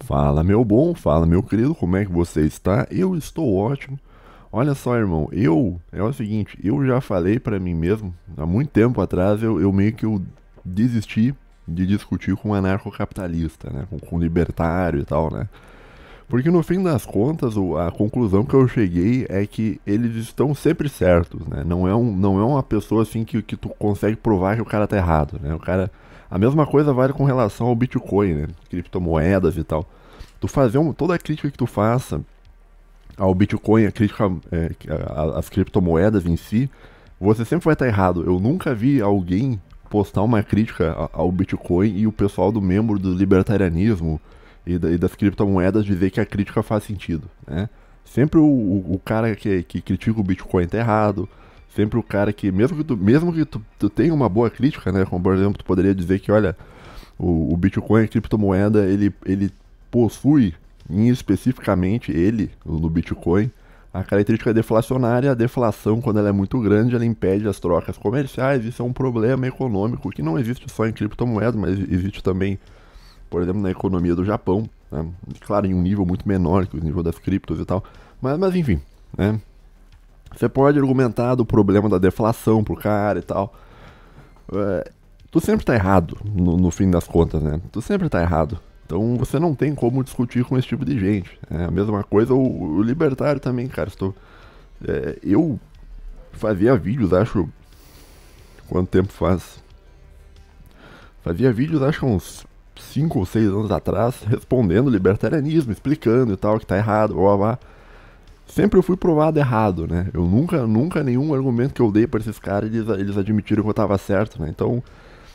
Fala, meu bom, fala, meu querido, como é que você está? Eu estou ótimo. Olha só, irmão, é o seguinte, eu já falei pra mim mesmo, há muito tempo atrás, eu meio que eu desisti de discutir com um anarcocapitalista, né, com um libertário e tal, né? Porque no fim das contas, a conclusão que eu cheguei é que eles estão sempre certos, né? Não é uma pessoa assim que tu consegue provar que o cara tá errado, né? A mesma coisa vale com relação ao Bitcoin, né? Criptomoedas e tal. Toda a crítica que tu faça ao Bitcoin, a crítica às criptomoedas em si, você sempre vai estar errado. Eu nunca vi alguém postar uma crítica ao Bitcoin e o pessoal do membro do libertarianismo e das criptomoedas dizer que a crítica faz sentido, né? Sempre o cara que critica o Bitcoin tá errado. Sempre o cara que, mesmo que tu tenha uma boa crítica, né? Como por exemplo, tu poderia dizer que, olha, o Bitcoin, a criptomoeda, ele possui, especificamente ele, no Bitcoin, a característica deflacionária. A deflação, quando ela é muito grande, ela impede as trocas comerciais. Isso é um problema econômico que não existe só em criptomoedas, mas existe também, por exemplo, na economia do Japão, né? Claro, em um nível muito menor que o nível das criptos e tal, mas enfim, né? Você pode argumentar do problema da deflação pro cara e tal. Tu sempre tá errado, no fim das contas, né? Tu sempre tá errado. Então você não tem como discutir com esse tipo de gente. É a mesma coisa o libertário também, cara. Eu fazia vídeos, acho. Quanto tempo faz? Fazia vídeos, acho, uns 5 ou 6 anos atrás, respondendo libertarianismo, explicando e tal, que tá errado, blá blá blá. Sempre eu fui provado errado, né? Eu nunca nenhum argumento que eu dei pra esses caras, eles admitiram que eu tava certo, né? Então,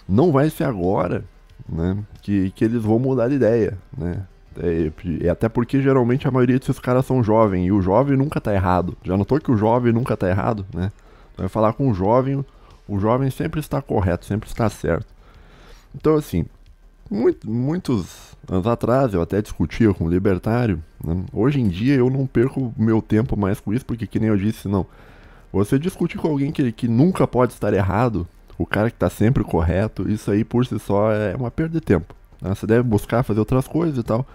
não vai ser agora, né, que eles vão mudar de ideia, né? Até porque geralmente a maioria desses caras são jovens, e o jovem nunca tá errado. Já notou que o jovem nunca tá errado, né? Então, vai falar com o jovem sempre está correto, sempre está certo. Então, assim, muitos anos atrás eu até discutia com o libertário, né? Hoje em dia eu não perco meu tempo mais com isso, porque, que nem eu disse, não. Você discutir com alguém que nunca pode estar errado, o cara que está sempre correto, isso aí por si só é uma perda de tempo, né? Você deve buscar fazer outras coisas e tal.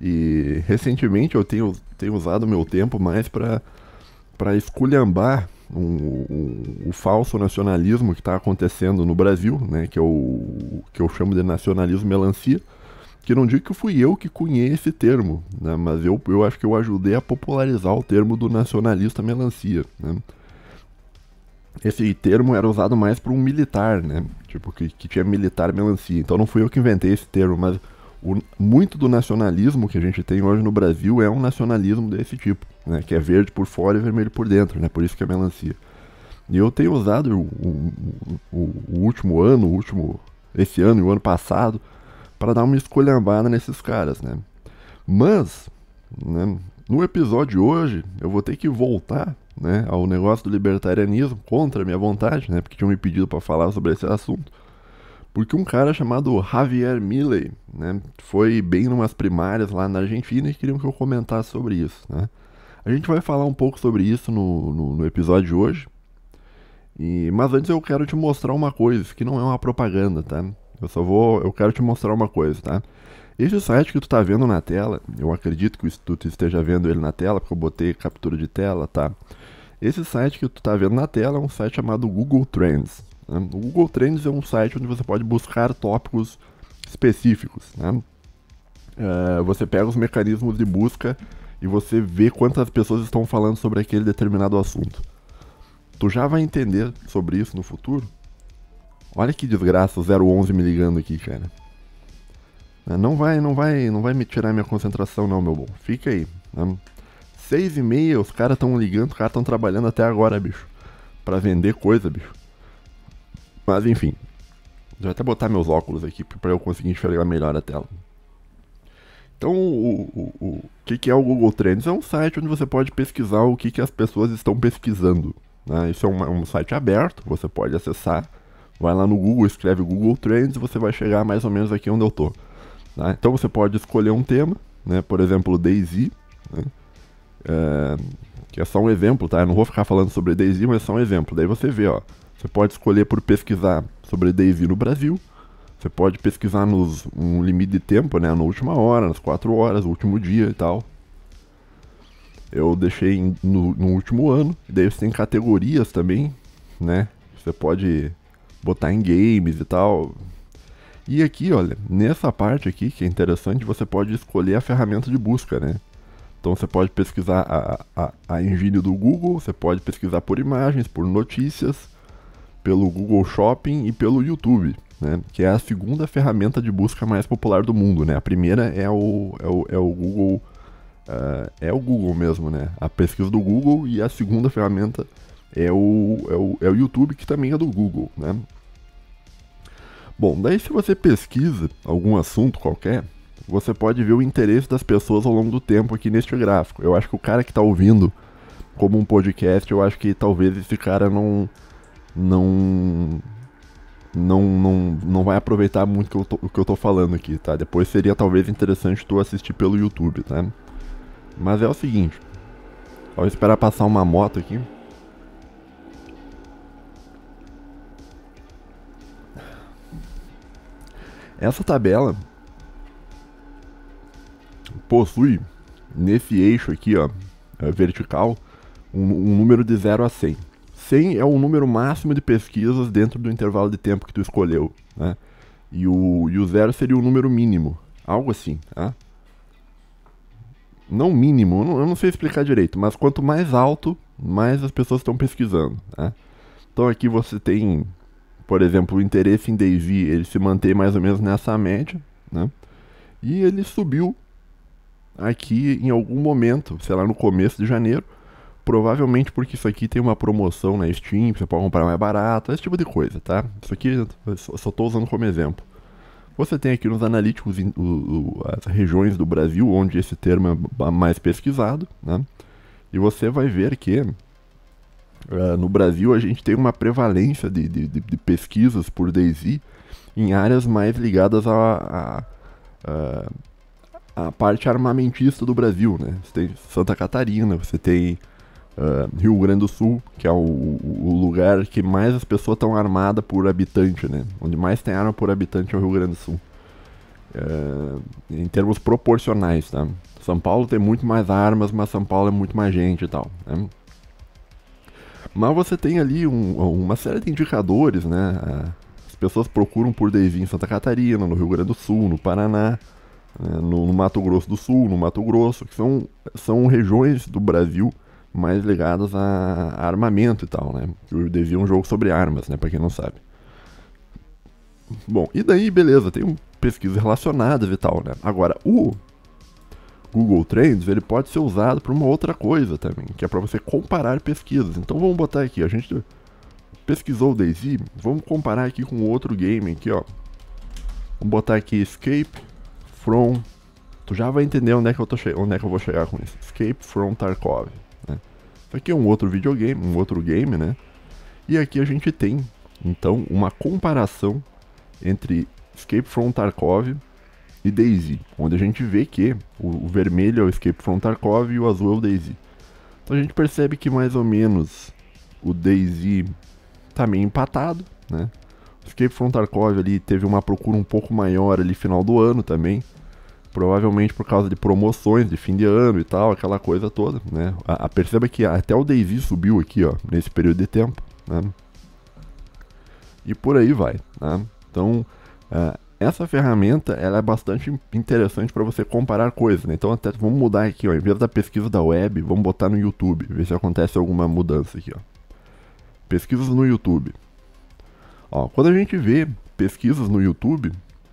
E recentemente eu tenho usado meu tempo mais para esculhambar o falso nacionalismo que está acontecendo no Brasil, né, que eu chamo de nacionalismo melancia, que não digo que fui eu que cunhei esse termo, né, mas eu acho que eu ajudei a popularizar o termo do nacionalista melancia, né. Esse termo era usado mais para um militar, né, tipo, que tinha militar melancia, então não fui eu que inventei esse termo, mas muito do nacionalismo que a gente tem hoje no Brasil é um nacionalismo desse tipo, né, que é verde por fora e vermelho por dentro, né, por isso que é melancia. E eu tenho usado o último ano, esse ano e o ano passado, para dar uma esculhambada nesses caras, né. Mas, né, no episódio de hoje, eu vou ter que voltar, né, ao negócio do libertarianismo, contra a minha vontade, né, porque tinham me pedido para falar sobre esse assunto. Porque um cara chamado Javier Milei, né, foi bem numas primárias lá na Argentina e queriam que eu comentasse sobre isso, né. A gente vai falar um pouco sobre isso no episódio de hoje. Mas antes eu quero te mostrar uma coisa, isso que não é uma propaganda, tá? Eu quero te mostrar uma coisa, tá? Esse site que tu tá vendo na tela, eu acredito que tu esteja vendo ele na tela, porque eu botei captura de tela, tá? Esse site que tu tá vendo na tela é um site chamado Google Trends, né? O Google Trends é um site onde você pode buscar tópicos específicos, né? Você pega os mecanismos de busca e você vê quantas pessoas estão falando sobre aquele determinado assunto. Tu já vai entender sobre isso no futuro. Olha que desgraça o 011 me ligando aqui, cara. Não vai me tirar minha concentração não, meu bom. Fica aí, né? 6h30, os caras estão ligando, os caras estão trabalhando até agora, bicho. Pra vender coisa, bicho. Mas enfim. Vou até botar meus óculos aqui pra eu conseguir enxergar melhor a tela. Então, o que é o Google Trends? É um site onde você pode pesquisar o que as pessoas estão pesquisando, né? Isso é um site aberto, você pode acessar. Vai lá no Google, escreve Google Trends e você vai chegar mais ou menos aqui onde eu tô, tá? Então você pode escolher um tema, né? Por exemplo, DayZ, né? Que é só um exemplo, tá? Eu não vou ficar falando sobre DayZ, mas é só um exemplo. Daí você vê, ó. Você pode escolher por pesquisar sobre DayZ no Brasil. Você pode pesquisar um limite de tempo, né? Na última hora, nas 4 horas, no último dia e tal. Eu deixei no último ano. E daí você tem categorias também, né? Você pode botar em games e tal. E aqui, olha, nessa parte aqui, que é interessante, você pode escolher a ferramenta de busca, né? Então você pode pesquisar a engine do Google, você pode pesquisar por imagens, por notícias, pelo Google Shopping e pelo YouTube, né? Que é a segunda ferramenta de busca mais popular do mundo, né? A primeira é o Google, é o Google mesmo, né? A pesquisa do Google, e a segunda ferramenta é o YouTube, que também é do Google, né? Bom, daí se você pesquisa algum assunto qualquer, você pode ver o interesse das pessoas ao longo do tempo aqui neste gráfico. Eu acho que o cara que está ouvindo como um podcast, eu acho que talvez esse cara não vai aproveitar muito o que eu tô falando aqui, tá? Depois seria talvez interessante tu assistir pelo YouTube, tá? Mas é o seguinte, vou esperar passar uma moto aqui. Essa tabela possui nesse eixo aqui, ó, vertical, um número de 0 a 100. 100 é o número máximo de pesquisas dentro do intervalo de tempo que tu escolheu, né? E o 0 seria o número mínimo, algo assim, tá? Não mínimo, eu não sei explicar direito, mas quanto mais alto, mais as pessoas estão pesquisando, tá? Então aqui você tem, por exemplo, o interesse em DayZ, ele se mantém mais ou menos nessa média, né? E ele subiu aqui em algum momento, sei lá, no começo de janeiro, provavelmente porque isso aqui tem uma promoção na Steam, você pode comprar mais barato, esse tipo de coisa, tá? Isso aqui eu só estou usando como exemplo. Você tem aqui nos analíticos as regiões do Brasil onde esse termo é mais pesquisado, né? E você vai ver que no Brasil a gente tem uma prevalência de pesquisas por DayZ em áreas mais ligadas a parte armamentista do Brasil, né? Você tem Santa Catarina, você tem Rio Grande do Sul, que é o lugar que mais as pessoas estão armadas por habitante, né? Onde mais tem arma por habitante é o Rio Grande do Sul. Em termos proporcionais, tá? São Paulo tem muito mais armas, mas São Paulo é muito mais gente e tal, né? Mas você tem ali uma série de indicadores, né? As pessoas procuram por DayZ em Santa Catarina, no Rio Grande do Sul, no Paraná, no Mato Grosso do Sul, no Mato Grosso, que são regiões do Brasil mais ligadas a armamento e tal, né? O DayZ é um jogo sobre armas, né? Pra quem não sabe. Bom, e daí, beleza, tem pesquisas relacionadas e tal, né? Agora, o Google Trends, ele pode ser usado para uma outra coisa também, que é para você comparar pesquisas. Então vamos botar aqui, a gente pesquisou o DayZ, vamos comparar aqui com outro game aqui, ó. Vamos botar aqui Escape from... Tu já vai entender onde é que eu vou chegar com isso. Escape from Tarkov, né? Isso aqui é um outro videogame, um outro game, né? E aqui a gente tem, então, uma comparação entre Escape from Tarkov e DayZ, onde a gente vê que o vermelho é o Escape from Tarkov e o azul é o DayZ. Então a gente percebe que mais ou menos o DayZ tá meio empatado, né? O Escape from Tarkov ali teve uma procura um pouco maior ali final do ano também, provavelmente por causa de promoções de fim de ano e tal, aquela coisa toda, né? Perceba que até o DayZ subiu aqui, ó, nesse período de tempo, né? E por aí vai, né? Então, essa ferramenta ela é bastante interessante para você comparar coisas, né? Então até vamos mudar aqui, ó, em vez da pesquisa da web, vamos botar no YouTube, ver se acontece alguma mudança aqui, ó. Pesquisas no YouTube. Ó, quando a gente vê pesquisas no YouTube,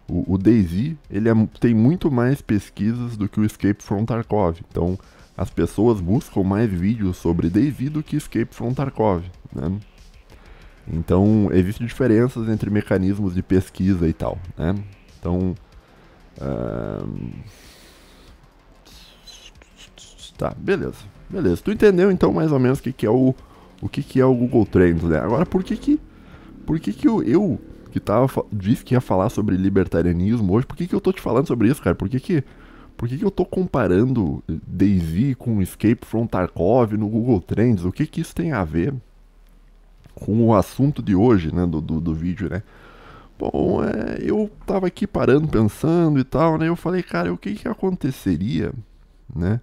o DayZ ele tem muito mais pesquisas do que o Escape from Tarkov. Então as pessoas buscam mais vídeos sobre DayZ do que Escape from Tarkov, né? Então, existem diferenças entre mecanismos de pesquisa e tal, né? Então, tá, beleza. Tu entendeu, então, mais ou menos o que é o Google Trends, né? Agora, por que eu que disse que ia falar sobre libertarianismo hoje, por que eu tô te falando sobre isso, cara? Por que eu tô comparando DayZ com Escape from Tarkov no Google Trends? O que isso tem a ver com o assunto de hoje, né, do vídeo, né? Bom, eu tava aqui parando, pensando e tal, né? Eu falei, cara, o que que aconteceria, né?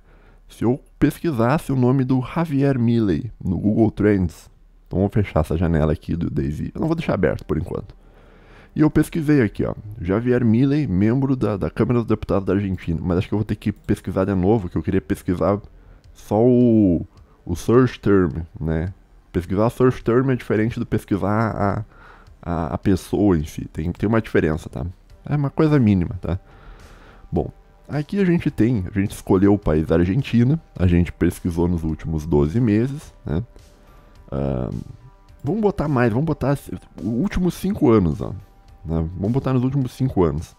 Se eu pesquisasse o nome do Javier Milei no Google Trends. Então vamos fechar essa janela aqui do Daisy. Eu não vou deixar aberto por enquanto. E eu pesquisei aqui, ó. Javier Milei, membro da Câmara dos Deputados da Argentina. Mas acho que eu vou ter que pesquisar de novo, que eu queria pesquisar só o search term, né? Pesquisar search term é diferente do pesquisar a pessoa em si. Tem uma diferença, tá? É uma coisa mínima, tá? Bom, aqui a gente escolheu o país da Argentina, a gente pesquisou nos últimos 12 meses, né? Vamos botar mais, vamos botar os últimos 5 anos, ó. Né? Vamos botar nos últimos 5 anos.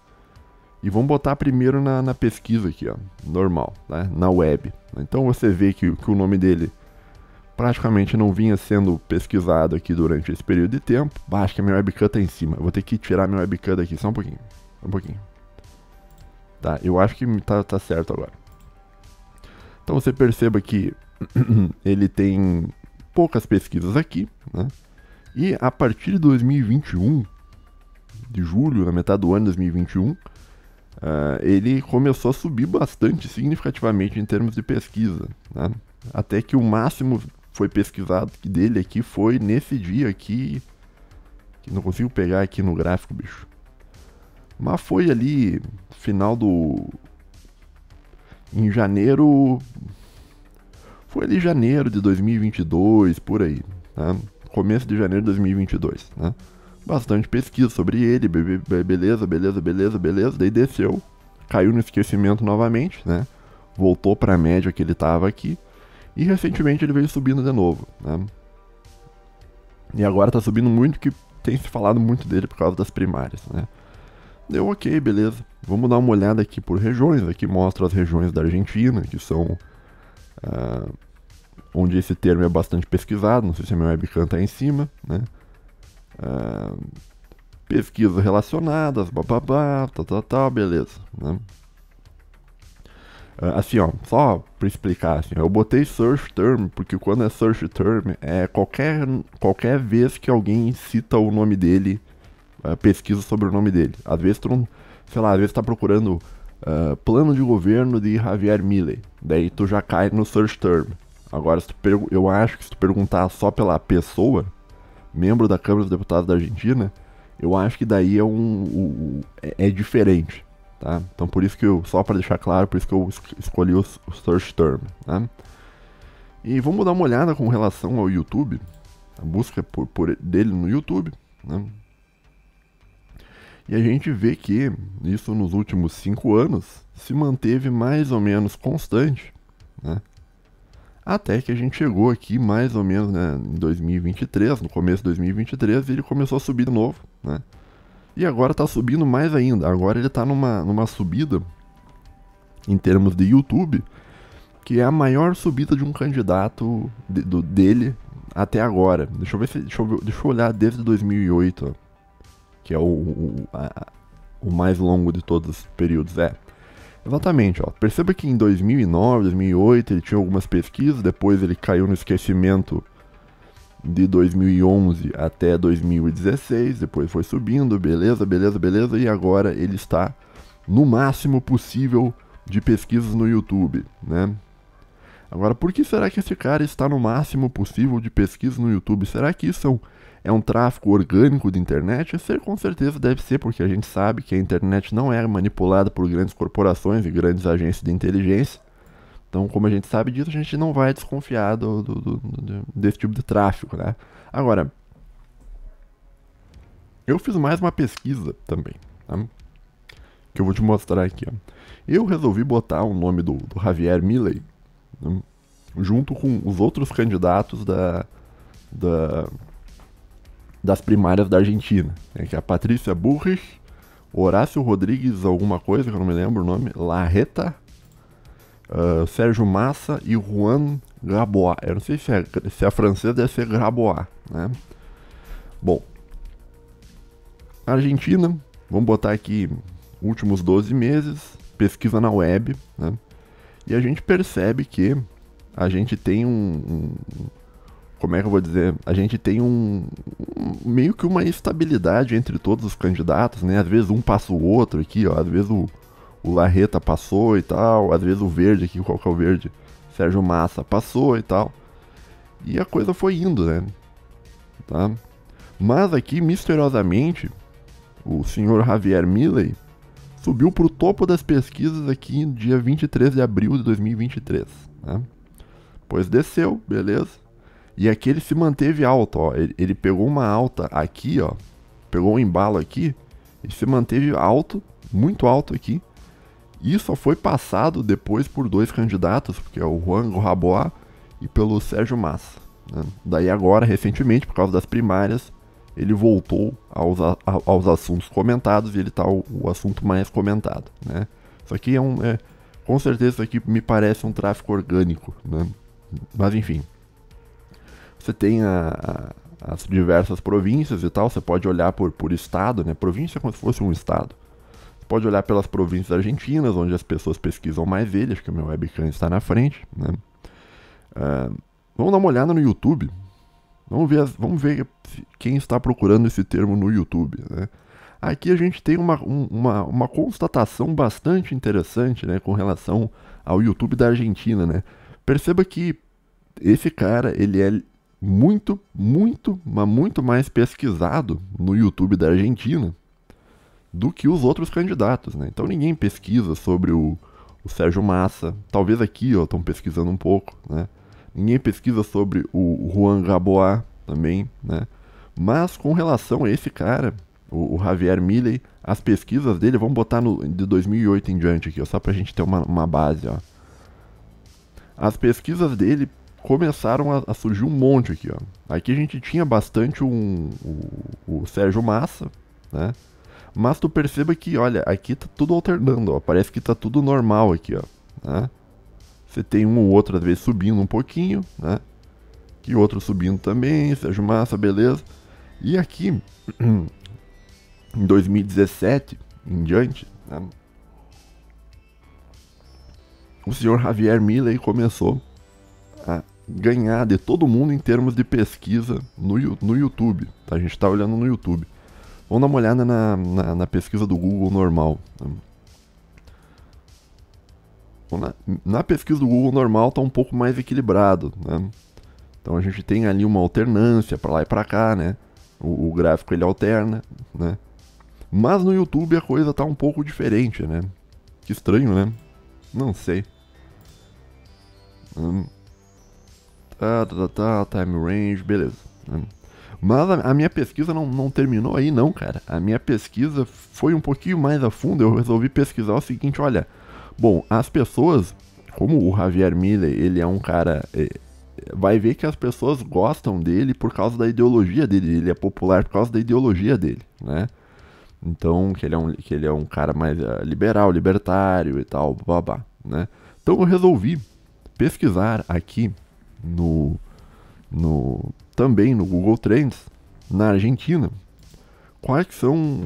E vamos botar primeiro na pesquisa aqui, ó, normal, né? Na web. Então você vê que o nome dele praticamente não vinha sendo pesquisado aqui durante esse período de tempo. Acho que a minha webcam tá em cima. Eu vou ter que tirar minha webcam daqui só um pouquinho. Um pouquinho. Tá, eu acho que tá certo agora. Então você perceba que ele tem poucas pesquisas aqui, né? E a partir de 2021, de julho, na metade do ano de 2021, ele começou a subir bastante, significativamente em termos de pesquisa, né? Até que o máximo foi pesquisado dele aqui foi nesse dia aqui, que não consigo pegar aqui no gráfico, bicho. Mas foi ali, final em janeiro. Foi ali janeiro de 2022, por aí, né? Começo de janeiro de 2022, né? Bastante pesquisa sobre ele, beleza, daí desceu, caiu no esquecimento novamente, né? Voltou para a média que ele estava aqui, e recentemente ele veio subindo de novo, né? E agora tá subindo muito, que tem se falado muito dele por causa das primárias, né? Deu ok, beleza. Vamos dar uma olhada aqui por regiões. Aqui mostra as regiões da Argentina, que são onde esse termo é bastante pesquisado. Não sei se a minha webcam tá em cima, né? Pesquisas relacionadas, bababá, tal, beleza, né? Assim, ó, só pra explicar, assim, eu botei search term, porque quando é search term, é qualquer vez que alguém cita o nome dele, pesquisa sobre o nome dele. Às vezes tu não, sei lá, às vezes tá procurando plano de governo de Javier Milei, daí tu já cai no search term. Agora, eu acho que se tu perguntar só pela pessoa, membro da Câmara dos Deputados da Argentina, eu acho que daí é diferente, tá? Então por isso que só para deixar claro, por isso que eu escolhi o search term, tá? E vamos dar uma olhada com relação ao YouTube, a busca dele no YouTube, né? E a gente vê que isso nos últimos 5 anos se manteve mais ou menos constante, né? Até que a gente chegou aqui mais ou menos, né, em 2023, no começo de 2023, e ele começou a subir de novo, né? E agora tá subindo mais ainda. Agora ele tá numa subida, em termos de YouTube, que é a maior subida de um candidato dele até agora. Deixa eu olhar desde 2008, ó, que é o mais longo de todos os períodos. Exatamente, ó. Perceba que em 2009, 2008 ele tinha algumas pesquisas, depois ele caiu no esquecimento de 2011 até 2016, depois foi subindo, beleza, e agora ele está no máximo possível de pesquisas no YouTube, né? Agora, por que será que esse cara está no máximo possível de pesquisas no YouTube? Será que isso é um tráfego orgânico de internet? Com certeza deve ser, porque a gente sabe que a internet não é manipulada por grandes corporações e grandes agências de inteligência. Então, como a gente sabe disso, a gente não vai desconfiar desse tipo de tráfego, né? Agora, eu fiz mais uma pesquisa também, tá? Que eu vou te mostrar aqui, ó. Eu resolvi botar o nome do Javier Milei, né, junto com os outros candidatos das primárias da Argentina, né, que é a Patrícia Bullrich, Horácio Rodrigues alguma coisa, que eu não me lembro o nome, Larreta, Sérgio Massa e Juan Grabois. Eu não sei se é francês, deve ser Grabois, né? Bom, Argentina, vamos botar aqui últimos 12 meses, pesquisa na web, né? E a gente percebe que a gente tem como é que eu vou dizer? A gente tem meio que uma estabilidade entre todos os candidatos, né? Às vezes um passa o outro aqui, ó. Às vezes o Larreta passou e tal. Às vezes o verde aqui, qual que é o verde? Sérgio Massa passou e tal. E a coisa foi indo, né? Tá? Mas aqui, misteriosamente, o senhor Javier Milei subiu para o topo das pesquisas aqui no dia 23 de abril de 2023. Né? Depois desceu, beleza? E aqui ele se manteve alto, ó. Ele pegou uma alta aqui, ó. Pegou um embalo aqui e se manteve alto, muito alto aqui. E só foi passado depois por dois candidatos, porque é o Juan Grabois e pelo Sérgio Massa. Né? Daí agora, recentemente, por causa das primárias, ele voltou aos assuntos comentados e ele tá o assunto mais comentado. Né? Isso aqui com certeza isso aqui me parece um tráfico orgânico. Né? Mas enfim. Você tem as diversas províncias e tal, você pode olhar por estado, né? Província é como se fosse um estado. Você pode olhar pelas províncias argentinas, onde as pessoas pesquisam mais ele, acho que o meu webcam está na frente, né? Vamos dar uma olhada no YouTube. Vamos ver quem está procurando esse termo no YouTube, né? Aqui a gente tem uma constatação bastante interessante, né, com relação ao YouTube da Argentina, né? Perceba que esse cara, ele é muito mais pesquisado no YouTube da Argentina do que os outros candidatos, né? Então ninguém pesquisa sobre o Sérgio Massa. Talvez aqui, ó, estão pesquisando um pouco, né? Ninguém pesquisa sobre o Juan Grabois também, né? Mas com relação a esse cara, o Javier Milei, as pesquisas dele, vamos botar de 2008 em diante aqui, ó, só pra gente ter uma base, ó. As pesquisas dele começaram a surgir um monte aqui, ó. Aqui a gente tinha bastante o Sérgio Massa, né? Mas tu perceba que, olha, aqui tá tudo alternando, ó. Parece que tá tudo normal aqui, ó. Né? Você tem um ou outro, às vezes, subindo um pouquinho, né? Que outro subindo também, Sérgio Massa, beleza. E aqui, em 2017, em diante, né? O senhor Javier Milei começou a ganhar de todo mundo em termos de pesquisa no YouTube. Tá? A gente está olhando no YouTube. Vamos dar uma olhada na pesquisa do Google normal. Na pesquisa do Google normal está um pouco mais equilibrado. Né? Então a gente tem ali uma alternância para lá e para cá. Né? O gráfico ele alterna. Né? Mas no YouTube a coisa está um pouco diferente. Né? Que estranho, né? Não sei. Time range, beleza. Mas a minha pesquisa não terminou aí não, cara. A minha pesquisa foi um pouquinho mais a fundo. Eu resolvi pesquisar o seguinte, olha. Bom, as pessoas, como o Javier Milei, ele é um cara... vai ver que as pessoas gostam dele por causa da ideologia dele. Ele é popular por causa da ideologia dele, né? Então, que ele é um cara mais liberal, libertário e tal, babá, né? Então eu resolvi pesquisar aqui também no Google Trends, na Argentina, quais são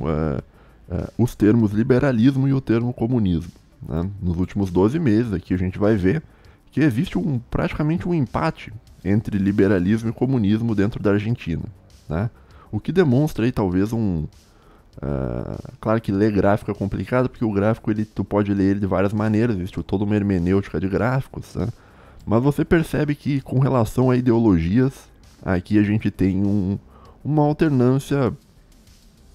os termos liberalismo e o termo comunismo. Né? Nos últimos 12 meses aqui a gente vai ver que existe praticamente um empate entre liberalismo e comunismo dentro da Argentina. Né? O que demonstra aí talvez claro que ler gráfico é complicado, porque o gráfico tu pode ler ele de várias maneiras, existe toda uma hermenêutica de gráficos, né? Mas você percebe que com relação a ideologias, aqui a gente tem uma alternância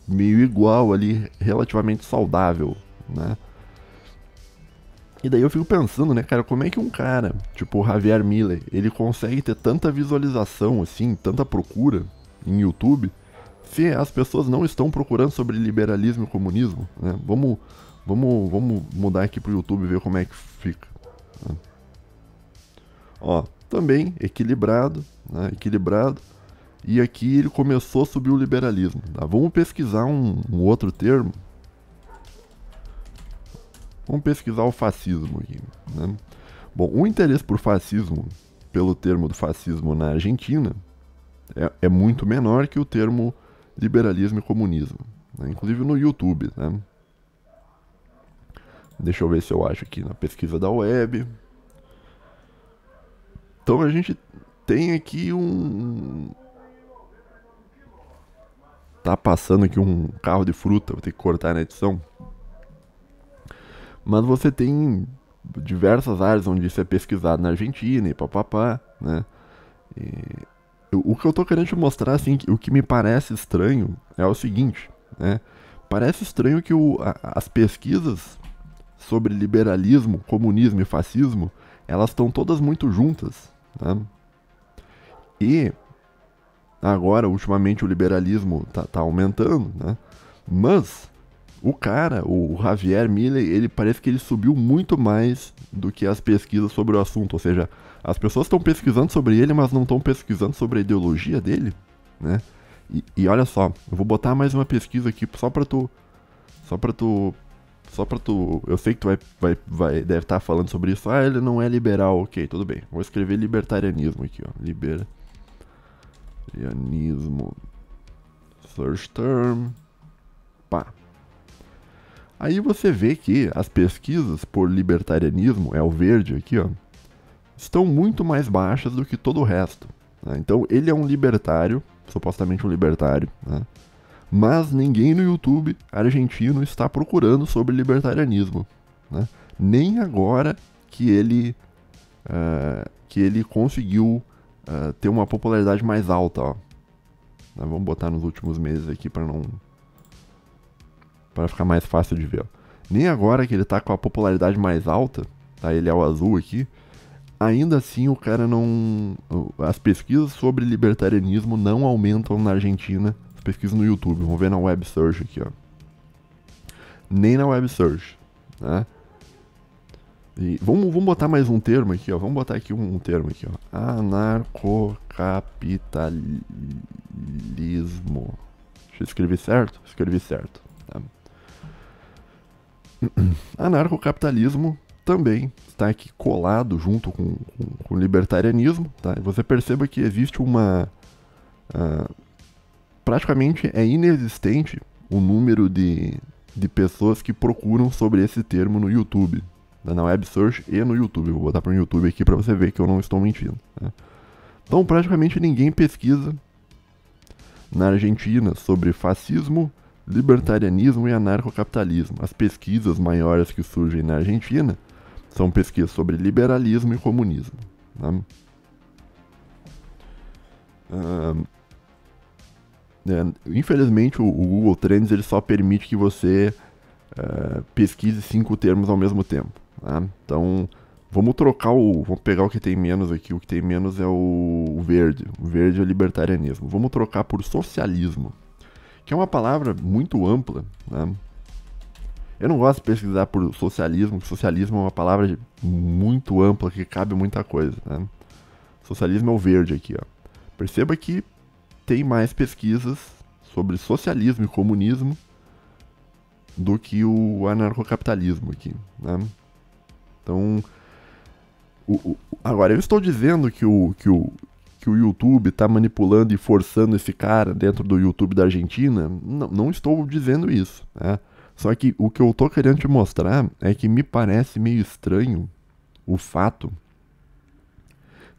meio igual ali, relativamente saudável, né? E daí eu fico pensando, né, cara, como é que um cara, tipo o Javier Milei, ele consegue ter tanta visualização, assim, tanta procura em YouTube, se as pessoas não estão procurando sobre liberalismo e comunismo, né? Vamos mudar aqui pro YouTube e ver como é que fica. Né? Ó, também equilibrado, né? Equilibrado. E aqui ele começou a subir o liberalismo. Tá? Vamos pesquisar um outro termo. Vamos pesquisar o fascismo aqui. Né? Bom, o interesse por fascismo, pelo termo do fascismo na Argentina, é muito menor que o termo liberalismo e comunismo. Né? Inclusive no YouTube. Né? Deixa eu ver se eu acho aqui na pesquisa da web. Então a gente tem aqui tá passando aqui um carro de fruta, vou ter que cortar na edição. Mas você tem diversas áreas onde isso é pesquisado na Argentina e papapá, né? O que eu tô querendo te mostrar, assim, o que me parece estranho é o seguinte, né? Parece estranho que as pesquisas sobre liberalismo, comunismo e fascismo, elas estão todas muito juntas, né? E agora, ultimamente, o liberalismo tá aumentando, né? Mas o Javier Milei, ele parece que ele subiu muito mais do que as pesquisas sobre o assunto. Ou seja, as pessoas estão pesquisando sobre ele, mas não estão pesquisando sobre a ideologia dele, né? E olha só, eu vou botar mais uma pesquisa aqui só pra tu. Eu sei que tu deve estar falando sobre isso. Ah, ele não é liberal, ok, tudo bem. Vou escrever libertarianismo aqui, ó. Libertarianismo. Search term. Pá. Aí você vê que as pesquisas por libertarianismo, é o verde aqui, ó, estão muito mais baixas do que todo o resto, né? Então ele é um libertário, supostamente um libertário, né? Mas ninguém no YouTube argentino está procurando sobre libertarianismo, né? Nem agora que ele conseguiu ter uma popularidade mais alta, ó. Vamos botar nos últimos meses aqui para ficar mais fácil de ver, ó. Nem agora que ele tá com a popularidade mais alta, tá? Ele é o azul aqui. Ainda assim, o cara não... As pesquisas sobre libertarianismo não aumentam na Argentina. As pesquisas no YouTube. Vamos ver na web search aqui, ó. Nem na web search, né? E vamos botar mais um termo aqui, ó. Vamos botar aqui um termo aqui, ó. Anarcocapitalismo. Deixa eu escrever certo? Escrevi certo. Tá? Anarcocapitalismo também está aqui colado junto com o libertarianismo, tá? E você perceba que existe praticamente é inexistente o número de pessoas que procuram sobre esse termo no YouTube, tá? Na web search e no YouTube. Vou botar para o YouTube aqui para você ver que eu não estou mentindo, tá? Então praticamente ninguém pesquisa na Argentina sobre fascismo, libertarianismo e anarcocapitalismo. As pesquisas maiores que surgem na Argentina são pesquisas sobre liberalismo e comunismo, né? Infelizmente o Google Trends ele só permite que você pesquise 5 termos ao mesmo tempo, tá? Então vamos pegar o que tem menos aqui. O que tem menos é o verde. O verde é libertarianismo. Vamos trocar por socialismo, que é uma palavra muito ampla, né? Eu não gosto de pesquisar por socialismo, porque socialismo é uma palavra muito ampla que cabe muita coisa, né? Socialismo é o verde aqui, ó. Perceba que tem mais pesquisas sobre socialismo e comunismo do que o anarcocapitalismo aqui, né? Então, agora eu estou dizendo que o YouTube está manipulando e forçando esse cara dentro do YouTube da Argentina. Não estou dizendo isso, né? Só que o que eu tô querendo te mostrar é que me parece meio estranho o fato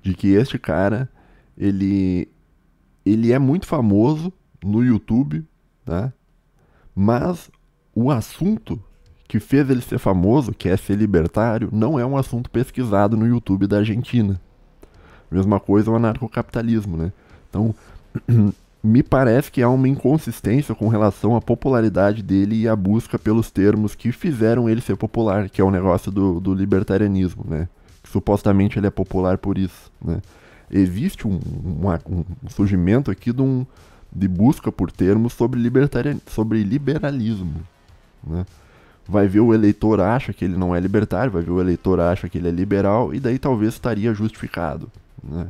de que este cara, ele é muito famoso no YouTube, tá? Mas o assunto que fez ele ser famoso, que é ser libertário, não é um assunto pesquisado no YouTube da Argentina. Mesma coisa o anarcocapitalismo, né? Então, me parece que há uma inconsistência com relação à popularidade dele e à busca pelos termos que fizeram ele ser popular, que é o negócio do libertarianismo, né? Que supostamente ele é popular por isso, né? Existe um surgimento aqui de busca por termos sobre liberalismo, né? Vai ver o eleitor acha que ele não é libertário, vai ver o eleitor acha que ele é liberal, e daí talvez estaria justificado, né?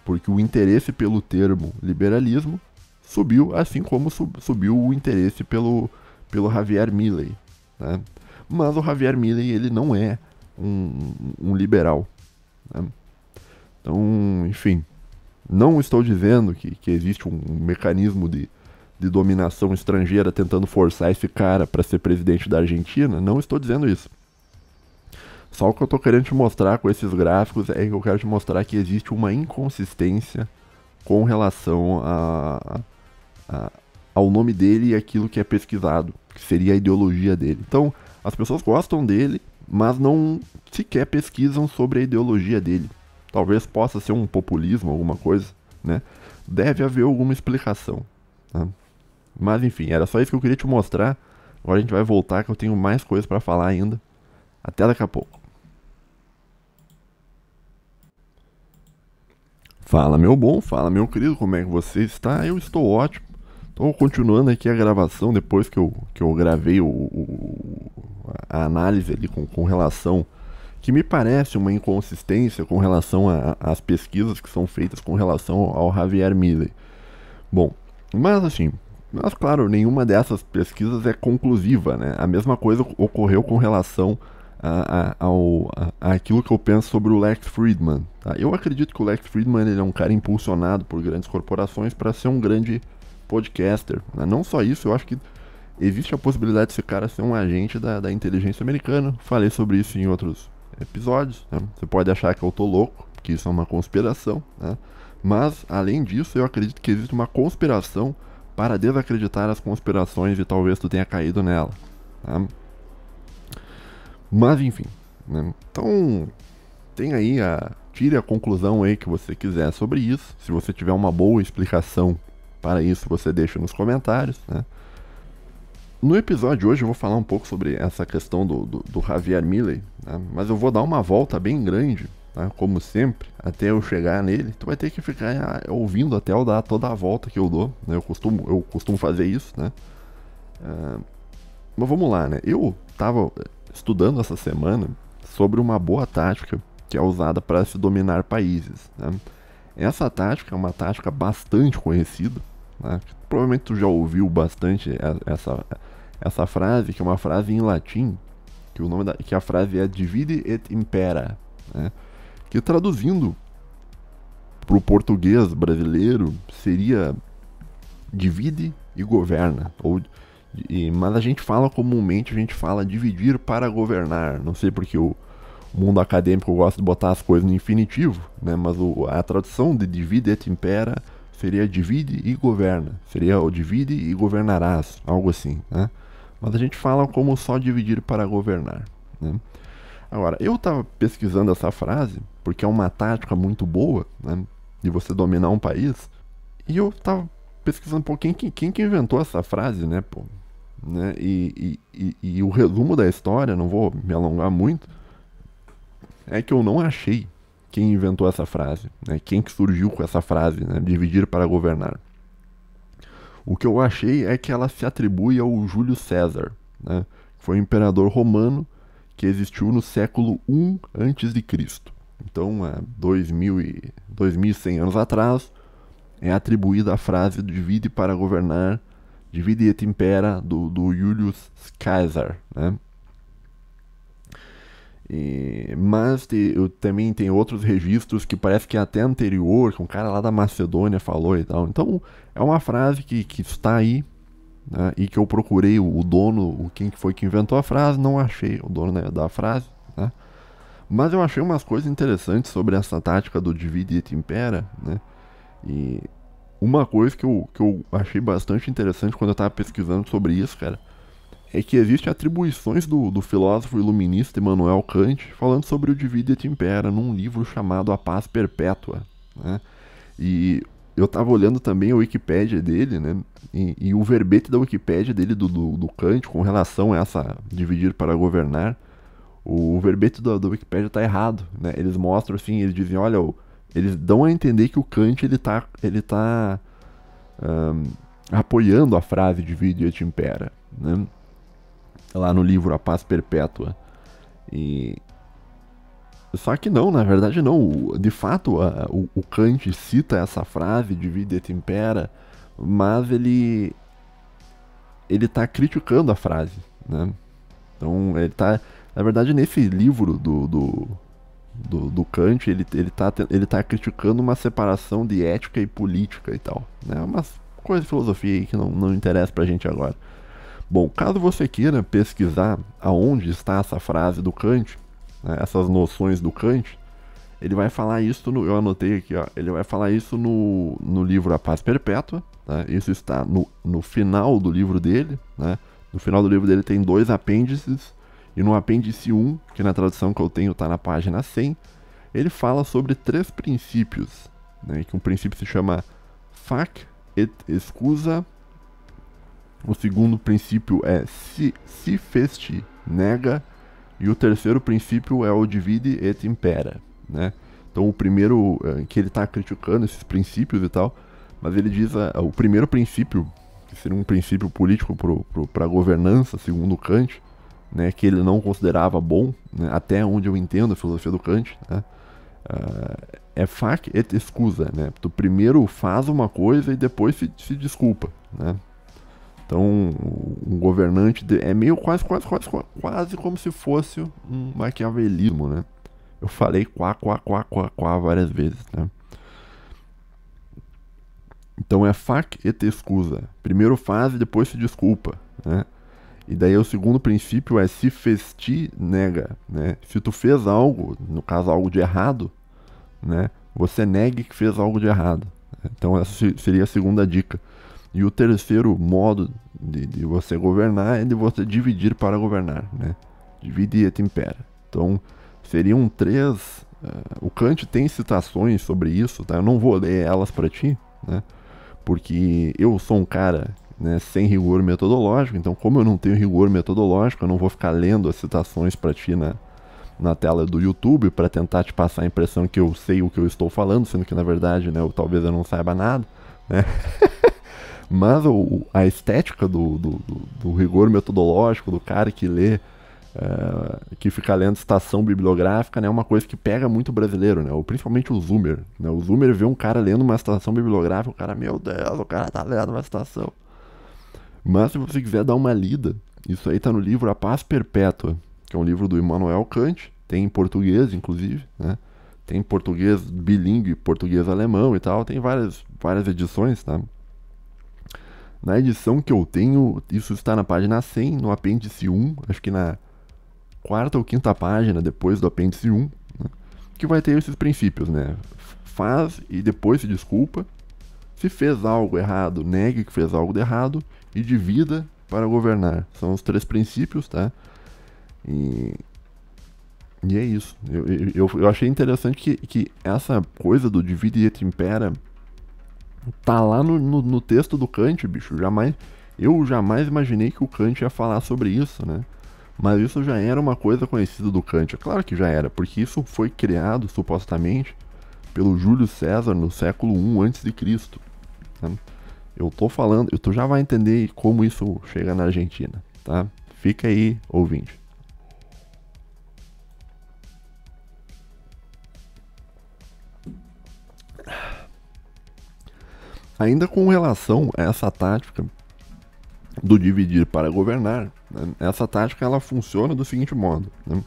Porque o interesse pelo termo liberalismo subiu, assim como subiu o interesse pelo Javier Milei, né? Mas o Javier Milei, ele não é um liberal, né? Então, enfim, não estou dizendo que existe um mecanismo de dominação estrangeira tentando forçar esse cara para ser presidente da Argentina. Não estou dizendo isso. Só o que eu tô querendo te mostrar com esses gráficos é que eu quero te mostrar que existe uma inconsistência com relação ao nome dele e aquilo que é pesquisado, que seria a ideologia dele. Então, as pessoas gostam dele, mas não sequer pesquisam sobre a ideologia dele. Talvez possa ser um populismo, alguma coisa, né? Deve haver alguma explicação, tá? Mas enfim, era só isso que eu queria te mostrar. Agora a gente vai voltar que eu tenho mais coisas pra falar ainda. Até daqui a pouco. Fala meu bom, fala meu querido, como é que você está? Eu estou ótimo. Estou continuando aqui a gravação depois que eu gravei a análise ali com relação, que me parece uma inconsistência com relação às pesquisas que são feitas com relação ao Javier Milei. Bom, mas assim, mas claro, nenhuma dessas pesquisas é conclusiva, né? A mesma coisa ocorreu com relação àquilo que eu penso sobre o Lex Fridman. Tá? Eu acredito que o Lex Fridman ele é um cara impulsionado por grandes corporações para ser um grande podcaster. Né? Não só isso, eu acho que existe a possibilidade desse cara ser um agente da inteligência americana. Falei sobre isso em outros episódios. Né? Você pode achar que eu tô louco, que isso é uma conspiração, né? Mas, além disso, eu acredito que existe uma conspiração para desacreditar as conspirações e talvez tu tenha caído nela. Tá? Mas, enfim. Né? Então, tem aí tire a conclusão aí que você quiser sobre isso. Se você tiver uma boa explicação para isso, você deixa nos comentários. Né? No episódio de hoje eu vou falar um pouco sobre essa questão do Javier Milei, né? Mas eu vou dar uma volta bem grande, tá? Como sempre, até eu chegar nele. Tu vai ter que ficar ouvindo até eu dar toda a volta que eu dou, né? Eu costumo fazer isso, né? Mas vamos lá, né? Eu tava estudando essa semana sobre uma boa tática que é usada para se dominar países, né? Essa tática é uma tática bastante conhecida, né? Provavelmente tu já ouviu bastante essa frase, que é uma frase em latim, que a frase é divide et impera, né? Que traduzindo para o português brasileiro seria divide e governa, mas a gente fala comumente, a gente fala dividir para governar. Não sei porque o mundo acadêmico gosta de botar as coisas no infinitivo, né? Mas a tradução de divide et impera seria divide e governa. Seria o divide e governarás, algo assim, né? Mas a gente fala como só dividir para governar, né? Agora, eu estava pesquisando essa frase, porque é uma tática muito boa, né, de você dominar um país, e eu estava pesquisando um pouco quem que inventou essa frase, né, pô? Né? E o resumo da história, não vou me alongar muito, é que eu não achei quem inventou essa frase, né? Quem que surgiu com essa frase, né? Dividir para governar. O que eu achei é que ela se atribui ao Júlio César, né? Foi um imperador romano que existiu no século I a.C. Então, há 2100 anos atrás, é atribuída a frase divide para governar, divide et impera, do Julius Caesar, né? Mas também tem outros registros que parece que é até anterior, que um cara lá da Macedônia falou e tal. Então, é uma frase que está aí, né, e que eu procurei o dono, quem foi que inventou a frase, não achei o dono, né, da frase, né? Mas eu achei umas coisas interessantes sobre essa tática do divide et impera, né? E uma coisa que eu achei bastante interessante quando eu estava pesquisando sobre isso, cara, é que existem atribuições do filósofo iluminista Immanuel Kant falando sobre o divide et impera num livro chamado A Paz Perpétua, né? E eu tava olhando também a Wikipédia dele, né? E o verbete da Wikipédia dele, do Kant, com relação a essa dividir para governar, o verbete da Wikipédia tá errado, né? Eles mostram assim, eles dizem, olha, eles dão a entender que o Kant ele tá apoiando a frase divide et impera, né? Lá no livro A Paz Perpétua. Só que não, na verdade não. De fato, o Kant cita essa frase, divide et impera, mas ele tá criticando a frase, né? Então, ele tá, na verdade, nesse livro do Kant, ele tá criticando uma separação de ética e política e tal, né? Umas coisas de filosofia aí que não interessa pra gente agora. Bom, caso você queira pesquisar aonde está essa frase do Kant, né, essas noções do Kant, ele vai falar isso, eu anotei aqui, ó, ele vai falar isso no livro A Paz Perpétua, tá? Isso está no final do livro dele, né? No final do livro dele tem 2 apêndices, e no apêndice 1, que na tradução que eu tenho está na página 100, ele fala sobre 3 princípios, né? Que um princípio se chama fac et excusa, o segundo princípio é si festi, nega, e o terceiro princípio é o divide et impera, né? Então o primeiro, que ele está criticando esses princípios e tal, mas ele diz o primeiro princípio, que seria um princípio político para a governança, segundo Kant, né, que ele não considerava bom, né, até onde eu entendo a filosofia do Kant, né, é fac et excusa, né? Tu primeiro faz uma coisa e depois se desculpa, né? Então, um governante é meio quase como se fosse um maquiavelismo, né? Eu falei quá várias vezes, né? Então é fac et excusa. Primeiro faz e depois se desculpa, né? E daí o segundo princípio é si festi nega, né? Se tu fez algo, no caso algo de errado, né? Você negue que fez algo de errado. Então essa seria a segunda dica. E o terceiro modo de você governar é de você dividir para governar, né? Divide et impera. Então seriam 3. O Kant tem citações sobre isso, tá? Eu não vou ler elas para ti, né? Porque eu sou um cara, né, sem rigor metodológico, então como eu não tenho rigor metodológico, eu não vou ficar lendo as citações para ti na tela do YouTube para tentar te passar a impressão que eu sei o que eu estou falando, sendo que na verdade, né, talvez eu não saiba nada, né? Mas a estética do rigor metodológico, do cara que lê, que fica lendo citação bibliográfica, né, é uma coisa que pega muito brasileiro, né, ou principalmente o Zoomer, né? O Zoomer vê um cara lendo uma citação bibliográfica, o cara, meu Deus, o cara tá lendo uma citação. Mas se você quiser dar uma lida, isso aí tá no livro A Paz Perpétua, que é um livro do Immanuel Kant, tem em português, inclusive, né? Tem em português bilíngue, português-alemão e tal, tem várias edições, tá? Na edição que eu tenho, isso está na página 100, no apêndice 1, acho que na 4ª ou 5ª página depois do apêndice 1, né? Que vai ter esses princípios, né? Faz e depois se desculpa. Se fez algo errado, negue que fez algo de errado e divida para governar. São os 3 princípios, tá? E é isso. Eu achei interessante que essa coisa do divide et impera tá lá no texto do Kant, bicho. Eu jamais imaginei que o Kant ia falar sobre isso, né? Mas isso já era uma coisa conhecida do Kant. É claro que já era, porque isso foi criado, supostamente, pelo Júlio César no século I a.C. Tá? Eu tô falando, tu já vai entender como isso chega na Argentina, tá? Fica aí, ouvinte. Ainda com relação a essa tática do dividir para governar, né? Essa tática ela funciona do seguinte modo, né?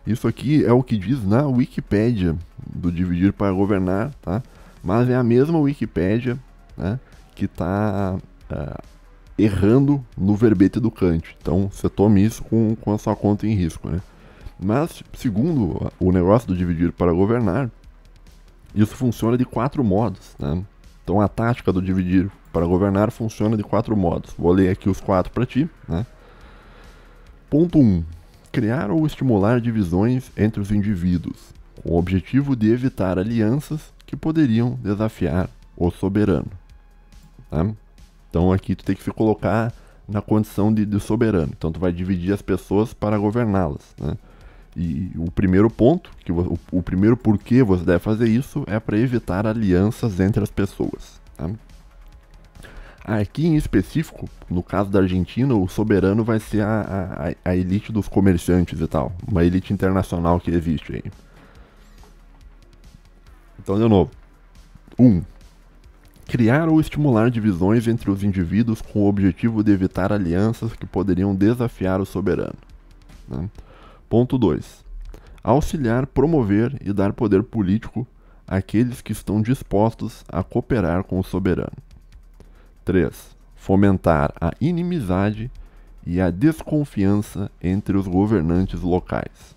Isso aqui é o que diz na Wikipédia do dividir para governar, tá? Mas é a mesma Wikipédia, né, que está errando no verbete do Kant. Então você tome isso com a sua conta em risco, né? Mas segundo o negócio do dividir para governar, isso funciona de 4 modos, né? Então a tática do dividir para governar funciona de 4 modos. Vou ler aqui os 4 para ti, né? Ponto 1. Criar ou estimular divisões entre os indivíduos, com o objetivo de evitar alianças que poderiam desafiar o soberano. Tá? Então aqui tu tem que se colocar na condição de soberano. Então tu vai dividir as pessoas para governá-las, né? E o primeiro ponto, o primeiro porquê você deve fazer isso é para evitar alianças entre as pessoas. Tá? Aqui em específico, no caso da Argentina, o soberano vai ser a elite dos comerciantes e tal. Uma elite internacional que existe aí. Então, de novo. 1. Criar ou estimular divisões entre os indivíduos com o objetivo de evitar alianças que poderiam desafiar o soberano. Né? Ponto 2. Auxiliar, promover e dar poder político àqueles que estão dispostos a cooperar com o soberano. 3. Fomentar a inimizade e a desconfiança entre os governantes locais.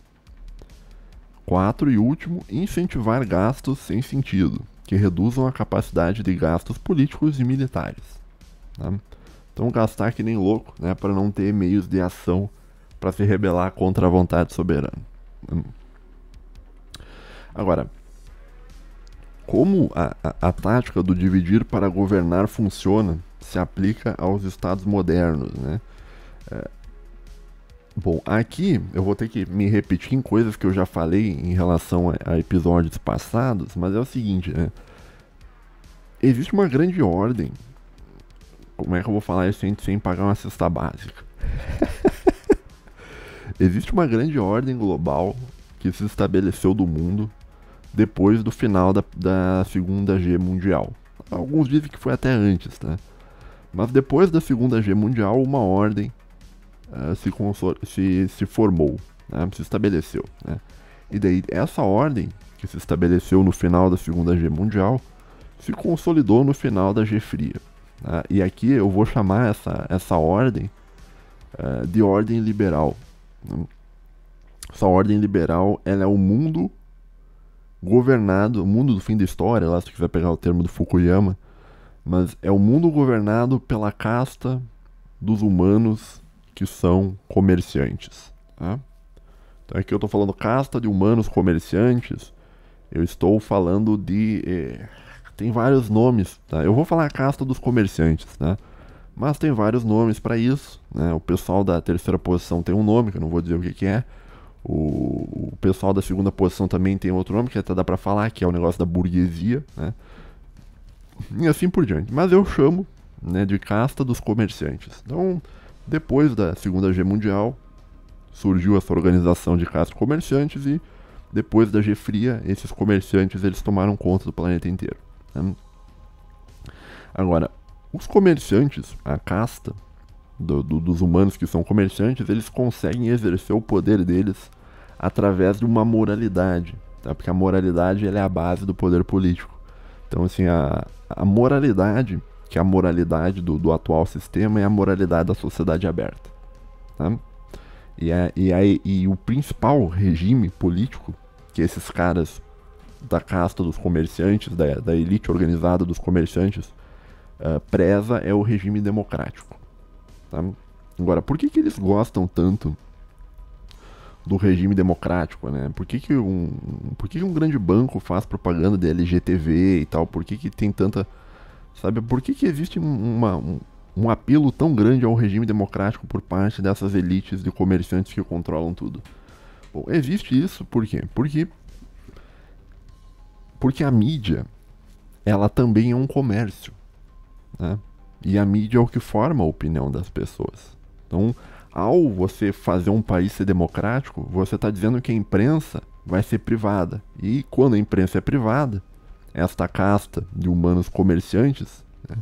4 e último, incentivar gastos sem sentido, que reduzam a capacidade de gastos políticos e militares. Tá? Então gastar que nem louco, né, para não ter meios de ação para se rebelar contra a vontade soberana. Agora, como a tática do dividir para governar funciona, se aplica aos estados modernos, né? Bom, aqui eu vou ter que me repetir em coisas que eu já falei em relação a episódios passados, mas é o seguinte, né? Existe uma grande ordem. Como é que eu vou falar isso sem pagar uma cesta básica? Existe uma grande ordem global que se estabeleceu do mundo depois do final da Segunda Guerra Mundial. Alguns dizem que foi até antes, tá? Mas depois da Segunda Guerra Mundial, uma ordem se formou, né? Se estabeleceu, né? E daí essa ordem que se estabeleceu no final da Segunda Guerra Mundial se consolidou no final da Guerra Fria. Tá? E aqui eu vou chamar essa ordem de ordem liberal. Né? Essa ordem liberal, ela é o mundo governado, o mundo do fim da história, lá se tu quiser pegar o termo do Fukuyama, mas é o mundo governado pela casta dos humanos que são comerciantes. Tá? Então aqui eu estou falando casta de humanos comerciantes, eu estou falando de... tem vários nomes, tá? Eu vou falar a casta dos comerciantes, tá? Mas tem vários nomes para isso, né? O pessoal da terceira posição tem um nome, que eu não vou dizer o que é. O pessoal da segunda posição também tem outro nome, que até dá pra falar, que é o negócio da burguesia, né? E assim por diante. Mas eu chamo, né, de casta dos comerciantes. Então, depois da Segunda Guerra Mundial, surgiu essa organização de casta de comerciantes e depois da Guerra Fria, esses comerciantes eles tomaram conta do planeta inteiro. Né? Agora, os comerciantes, a casta dos humanos que são comerciantes, eles conseguem exercer o poder deles através de uma moralidade, tá? Porque a moralidade ela é a base do poder político. Então, assim, a moralidade, que é a moralidade do atual sistema, é a moralidade da sociedade aberta. Tá? E o principal regime político que esses caras da casta dos comerciantes, da elite organizada dos comerciantes, preza é o regime democrático. Tá? Agora, por que eles gostam tanto do regime democrático, né? Por que um grande banco faz propaganda de LGTV e tal? Por que tem tanta... Sabe, por que existe um apelo tão grande ao regime democrático por parte dessas elites de comerciantes que controlam tudo? Bom, existe isso por quê? Porque a mídia, ela também é um comércio, né? E a mídia é o que forma a opinião das pessoas. Então, ao você fazer um país ser democrático, você está dizendo que a imprensa vai ser privada. E quando a imprensa é privada, esta casta de humanos comerciantes, né,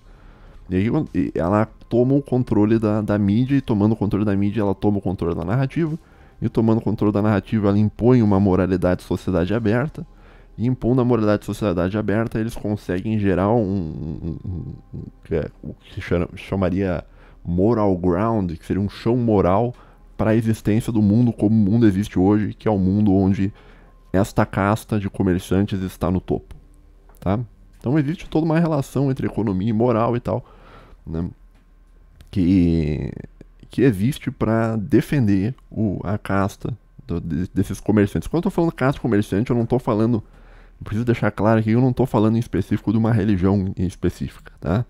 e aí ela toma o controle da mídia, e tomando o controle da mídia, ela toma o controle da narrativa, e tomando o controle da narrativa, ela impõe uma moralidade de sociedade aberta, e impondo a moralidade de sociedade aberta, eles conseguem gerar o que chamaria moral ground, que seria um chão moral para a existência do mundo como o mundo existe hoje, que é o mundo onde esta casta de comerciantes está no topo. Tá? Então existe toda uma relação entre economia e moral e tal, né, que existe para defender a casta desses comerciantes. Quando eu estou falando casta comerciante, eu não estou falando... Preciso deixar claro que eu não estou falando em específico de uma religião em específica, tá?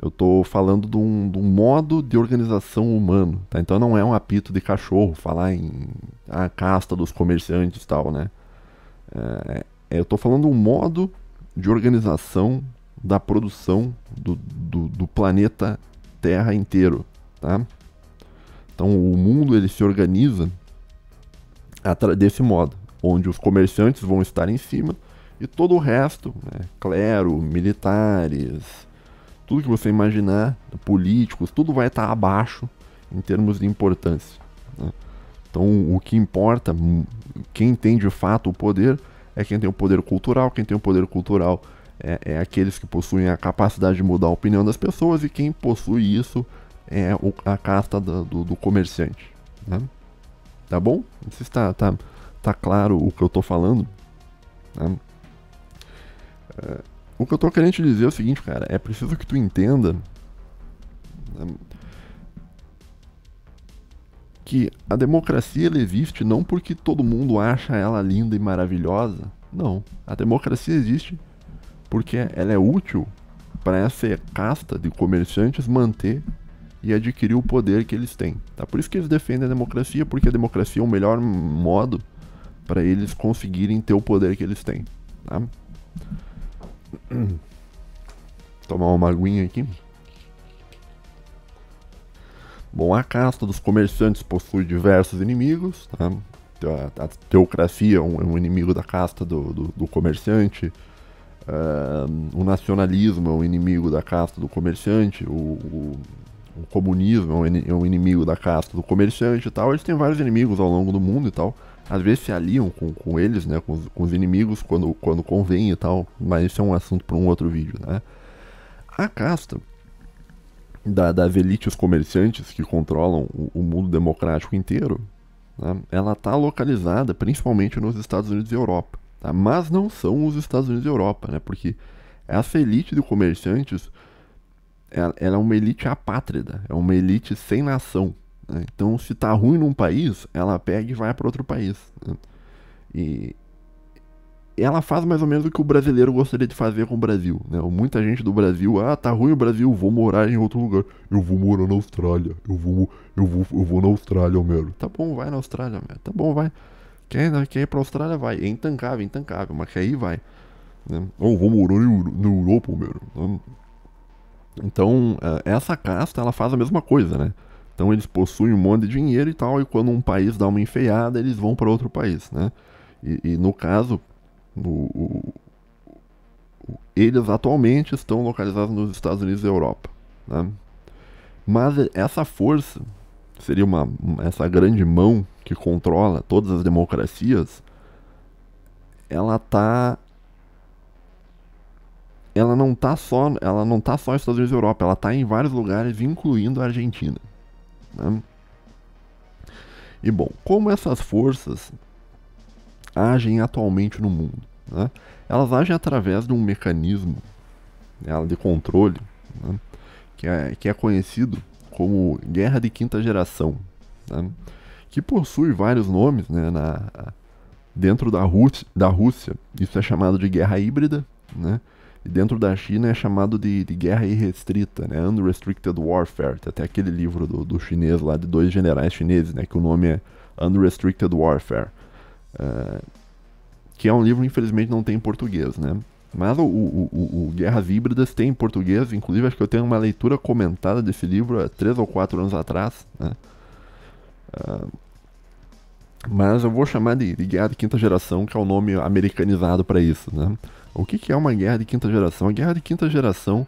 Eu estou falando de um modo de organização humano, tá? Então não é um apito de cachorro falar em a casta dos comerciantes e tal, né? Eu estou falando de um modo de organização da produção do planeta Terra inteiro, tá? Então o mundo ele se organiza desse modo, onde os comerciantes vão estar em cima e todo o resto, né, clero, militares, tudo que você imaginar, políticos, tudo vai estar abaixo em termos de importância. Né? Então o que importa, quem tem de fato o poder, é quem tem o poder cultural. Quem tem o poder cultural é aqueles que possuem a capacidade de mudar a opinião das pessoas, e quem possui isso é a casta do comerciante. Né? Tá bom? Não sei se tá tá claro o que eu tô falando, né? O que eu tô querendo te dizer é o seguinte, cara, é preciso que tu entenda, né, que a democracia ela existe não porque todo mundo acha ela linda e maravilhosa. Não, a democracia existe porque ela é útil para essa casta de comerciantes manter e adquirir o poder que eles têm. Tá? Por isso que eles defendem a democracia, porque a democracia é o melhor modo para eles conseguirem ter o poder que eles têm. Tá? Tomar uma aguinha aqui. Bom, a casta dos comerciantes possui diversos inimigos. Tá? A teocracia é um inimigo da casta do comerciante. O nacionalismo é um inimigo da casta do comerciante. O comunismo é um inimigo da casta do comerciante e tal. Eles têm vários inimigos ao longo do mundo e tal. Às vezes se aliam com eles, né, com os inimigos quando convém e tal. Mas isso é um assunto para um outro vídeo, né? A casta das elites comerciantes que controlam o mundo democrático inteiro, né, ela está localizada principalmente nos Estados Unidos e Europa. Tá? Mas não são os Estados Unidos e Europa, né, porque essa elite de comerciantes ela é uma elite apátrida, é uma elite sem nação. Né? Então, se tá ruim num país, ela pega e vai para outro país. Né? E ela faz mais ou menos o que o brasileiro gostaria de fazer com o Brasil, né? Muita gente do Brasil, tá ruim o Brasil, vou morar em outro lugar. Eu vou morar na Austrália. Eu vou na Austrália, Homero. Tá bom, vai na Austrália, Homero. Tá bom, vai. Quer ir pra Austrália, vai. É intancável, mas quer ir, vai. Né? Ou vou morar na Europa, Homero. Então, essa casta, ela faz a mesma coisa, né? Então eles possuem um monte de dinheiro e tal, e quando um país dá uma enfeiada, eles vão para outro país, né? E no caso, eles atualmente estão localizados nos Estados Unidos e Europa, né? Mas essa força, seria essa grande mão que controla todas as democracias, ela não tá só nos Estados Unidos e Europa, ela está em vários lugares, incluindo a Argentina, né? E bom, como essas forças agem atualmente no mundo, né? Elas agem através de um mecanismo, né, de controle, né, que é conhecido como Guerra de Quinta Geração, né, que possui vários nomes, né, dentro da Rússia, isso é chamado de guerra híbrida, né, e dentro da China é chamado de guerra irrestrita, né, Unrestricted Warfare. Tem até aquele livro do chinês lá, de dois generais chineses, né, que o nome é Unrestricted Warfare. Que é um livro, infelizmente, não tem em português, né? Mas o Guerras Híbridas tem em português, inclusive acho que eu tenho uma leitura comentada desse livro há 3 ou 4 anos atrás, né? Mas eu vou chamar de Guerra de Quinta Geração, que é o nome americanizado para isso, né? O que é uma Guerra de Quinta Geração? A Guerra de Quinta Geração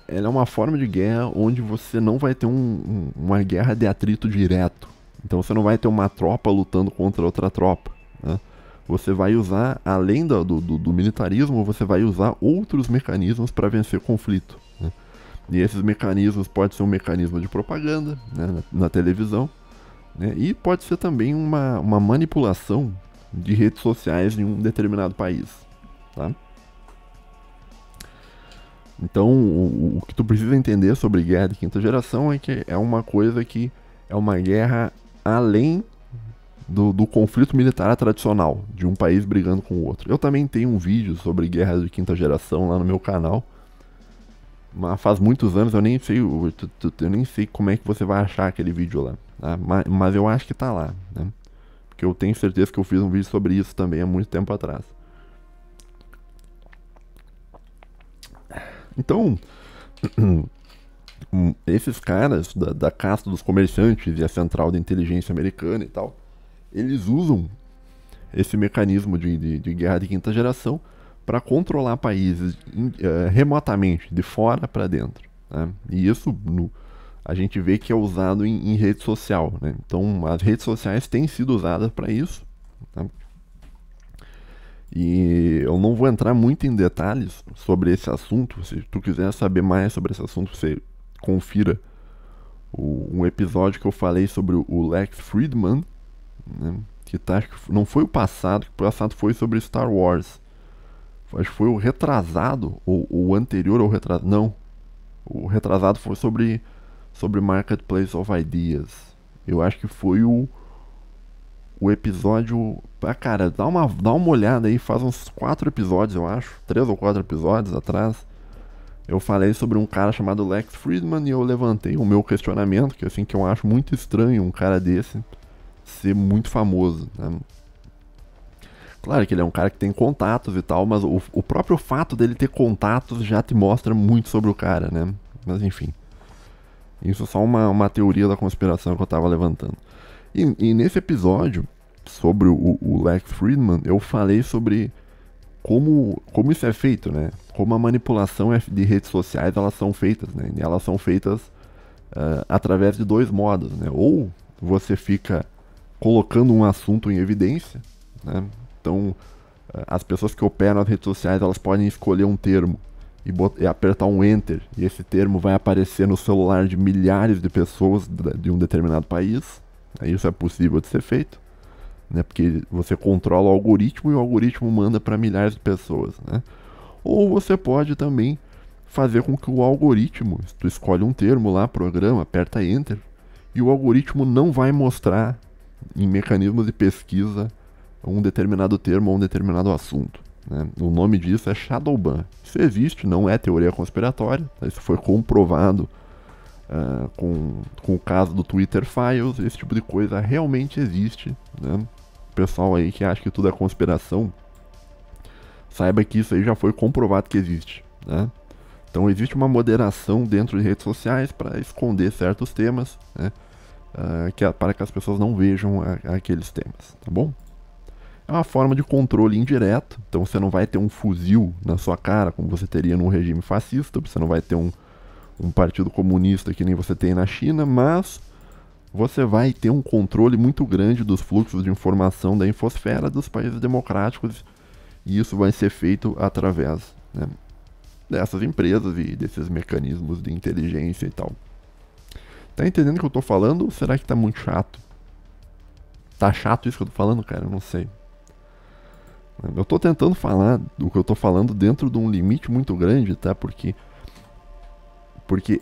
ela é uma forma de guerra onde você não vai ter uma guerra de atrito direto. Então você não vai ter uma tropa lutando contra outra tropa, né? Você vai usar, além do militarismo, você vai usar outros mecanismos para vencer conflito, né? E esses mecanismos podem ser um mecanismo de propaganda, né, na televisão, né, e pode ser também uma manipulação de redes sociais em um determinado país, tá? Então, o que tu precisa entender sobre guerra de quinta geração é que é uma coisa que é uma guerra além do conflito militar tradicional, de um país brigando com o outro. Eu também tenho um vídeo sobre guerra de quinta geração lá no meu canal, mas faz muitos anos, eu nem sei como é que você vai achar aquele vídeo lá, tá? Mas eu acho que tá lá, né? Porque eu tenho certeza que eu fiz um vídeo sobre isso também há muito tempo atrás. Então, esses caras da casta dos comerciantes e a central de inteligência americana e tal, eles usam esse mecanismo de guerra de quinta geração para controlar países remotamente, de fora para dentro, né? E isso a gente vê que é usado em rede social, né? Então as redes sociais têm sido usadas para isso, né? E eu não vou entrar muito em detalhes sobre esse assunto. Se tu quiser saber mais sobre esse assunto, você confira um episódio que eu falei sobre o Lex Fridman, né? que tá, acho que não foi o passado, que o passado foi sobre Star Wars. Acho que foi o retrasado, ou o anterior ao retrasado. Não, o retrasado foi sobre Marketplace of Ideas. Eu acho que foi o episódio. Ah, cara, dá uma olhada aí, faz uns 4 episódios, eu acho. 3 ou 4 episódios atrás. Eu falei sobre um cara chamado Lex Fridman e eu levantei o meu questionamento, que assim, que eu acho muito estranho um cara desse ser muito famoso, né? Claro que ele é um cara que tem contatos e tal, mas o próprio fato dele ter contatos já te mostra muito sobre o cara, né? Mas enfim, isso é só uma teoria da conspiração que eu tava levantando. E nesse episódio, sobre o Lex Fridman, eu falei sobre como isso é feito, né? Como a manipulação de redes sociais elas são feitas, né? E elas são feitas através de 2 modos, né? Ou você fica colocando um assunto em evidência, né? Então, as pessoas que operam as redes sociais, elas podem escolher um termo e apertar um enter, e esse termo vai aparecer no celular de milhares de pessoas de um determinado país. Isso é possível de ser feito, né? Porque você controla o algoritmo e o algoritmo manda para milhares de pessoas, né? Ou você pode também fazer com que o algoritmo, se tu escolhe um termo lá, programa, aperta enter, e o algoritmo não vai mostrar em mecanismos de pesquisa um determinado termo ou um determinado assunto, né? O nome disso é Shadowban. Isso existe, não é teoria conspiratória, isso foi comprovado com o caso do Twitter Files. Esse tipo de coisa realmente existe, né? O pessoal aí que acha que tudo é conspiração, saiba que isso aí já foi comprovado que existe, né? Então existe uma moderação dentro de redes sociais para esconder certos temas, né? Para que as pessoas não vejam aqueles temas, tá bom? É uma forma de controle indireto, então você não vai ter um fuzil na sua cara, como você teria num regime fascista, você não vai ter um partido comunista que nem você tem na China, mas você vai ter um controle muito grande dos fluxos de informação da infosfera dos países democráticos, e isso vai ser feito através, né, dessas empresas e desses mecanismos de inteligência e tal. Tá entendendo o que eu tô falando ou será que tá muito chato? Tá chato isso que eu tô falando, cara? Eu não sei. Eu tô tentando falar do que eu tô falando dentro de um limite muito grande, tá? Porque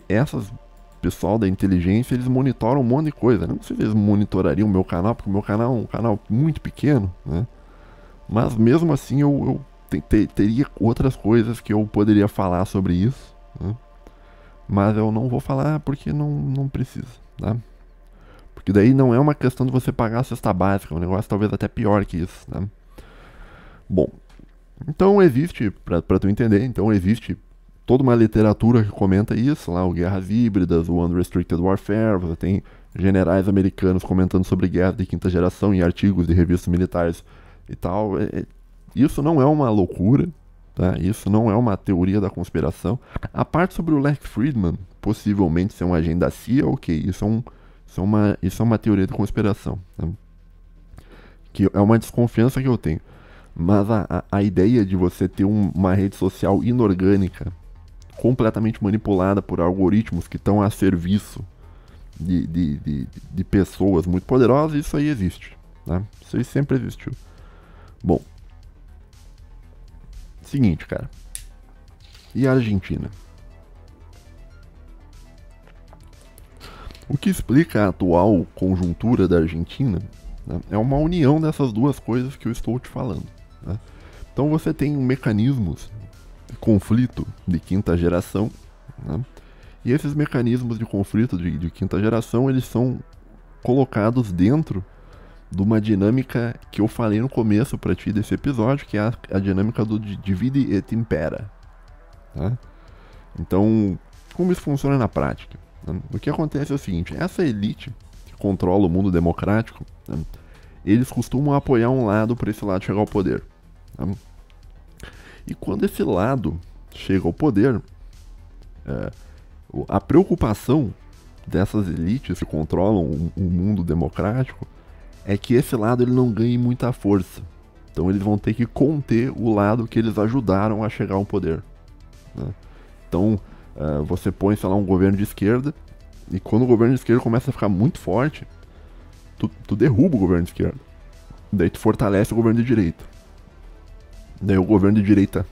essas pessoal da inteligência, eles monitoram um monte de coisa. Não sei se eles monitorariam o meu canal, porque o meu canal é um canal muito pequeno, né? Mas mesmo assim eu teria outras coisas que eu poderia falar sobre isso, né? Mas eu não vou falar porque não precisa, tá? Porque daí não é uma questão de você pagar a cesta básica, é um negócio talvez até pior que isso, né? Bom, então existe, pra tu entender, então existe toda uma literatura que comenta isso, lá o Guerras Híbridas, o Unrestricted Warfare, você tem generais americanos comentando sobre guerras de 5ª geração em artigos de revistas militares e tal. Isso não é uma loucura, tá? Isso não é uma teoria da conspiração. A parte sobre o Lex Fridman possivelmente ser um agente da CIA, ok, isso é uma teoria da conspiração, né? Que é uma desconfiança que eu tenho. Mas a ideia de você ter uma rede social inorgânica, completamente manipulada por algoritmos que estão a serviço de pessoas muito poderosas, isso aí existe, né? Isso aí sempre existiu. Bom, seguinte, cara. E a Argentina? O que explica a atual conjuntura da Argentina, né, é uma união dessas duas coisas que eu estou te falando, né? Então você tem mecanismos de conflito de 5ª geração, né? E esses mecanismos de conflito de 5ª geração, eles são colocados dentro de uma dinâmica que eu falei no começo para ti desse episódio, que é a dinâmica do divide et impera, tá? Então, como isso funciona na prática, né? O que acontece é o seguinte: essa elite que controla o mundo democrático, né, eles costumam apoiar um lado para esse lado chegar ao poder, tá? E quando esse lado chega ao poder, a preocupação dessas elites que controlam o mundo democrático é que esse lado ele não ganhe muita força. Então eles vão ter que conter o lado que eles ajudaram a chegar ao poder, né? Então você põe, sei lá, um governo de esquerda, e quando o governo de esquerda começa a ficar muito forte, tu derruba o governo de esquerda. Daí tu fortalece o governo de direita. Daí o governo de direita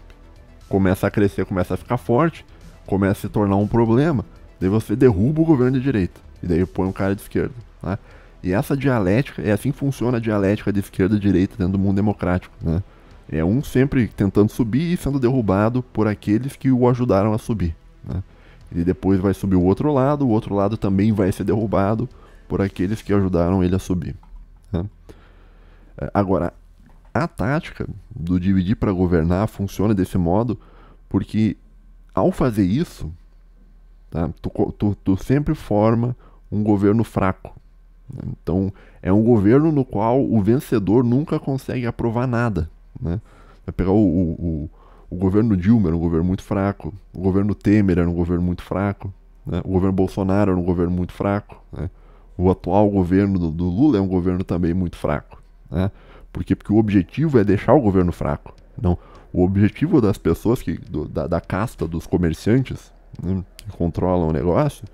começa a crescer, começa a ficar forte, começa a se tornar um problema. Daí você derruba o governo de direita. E daí põe um cara de esquerda. Né? E essa dialética, é assim que funciona a dialética de esquerda e direita dentro do mundo democrático. Né? É um sempre tentando subir e sendo derrubado por aqueles que o ajudaram a subir. Né? E depois vai subir o outro lado também vai ser derrubado por aqueles que ajudaram ele a subir. Né? Agora, a tática do dividir para governar funciona desse modo porque, ao fazer isso, tá, tu sempre forma um governo fraco. Né? Então, é um governo no qual o vencedor nunca consegue aprovar nada. Né? Vai pegar o governo Dilma era um governo muito fraco, o governo Temer era um governo muito fraco, né? O governo Bolsonaro era um governo muito fraco, né? O atual governo do Lula é um governo também muito fraco. Né? Por quê? Porque o objetivo é deixar o governo fraco. Não, o objetivo das pessoas, da casta dos comerciantes, né, que controlam o negócio,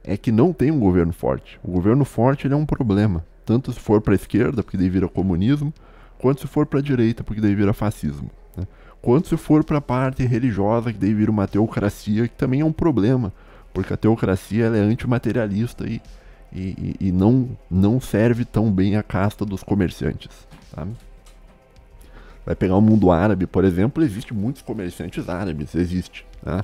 é que não tem um governo forte. O governo forte ele é um problema, tanto se for para a esquerda, porque daí vira comunismo, quanto se for para a direita, porque daí vira fascismo. Né? Quanto se for para a parte religiosa, que daí vira uma teocracia, que também é um problema, porque a teocracia ela é antimaterialista e não serve tão bem a casta dos comerciantes. Tá? Vai pegar o mundo árabe, por exemplo, existe muitos comerciantes árabes, existe. Tá?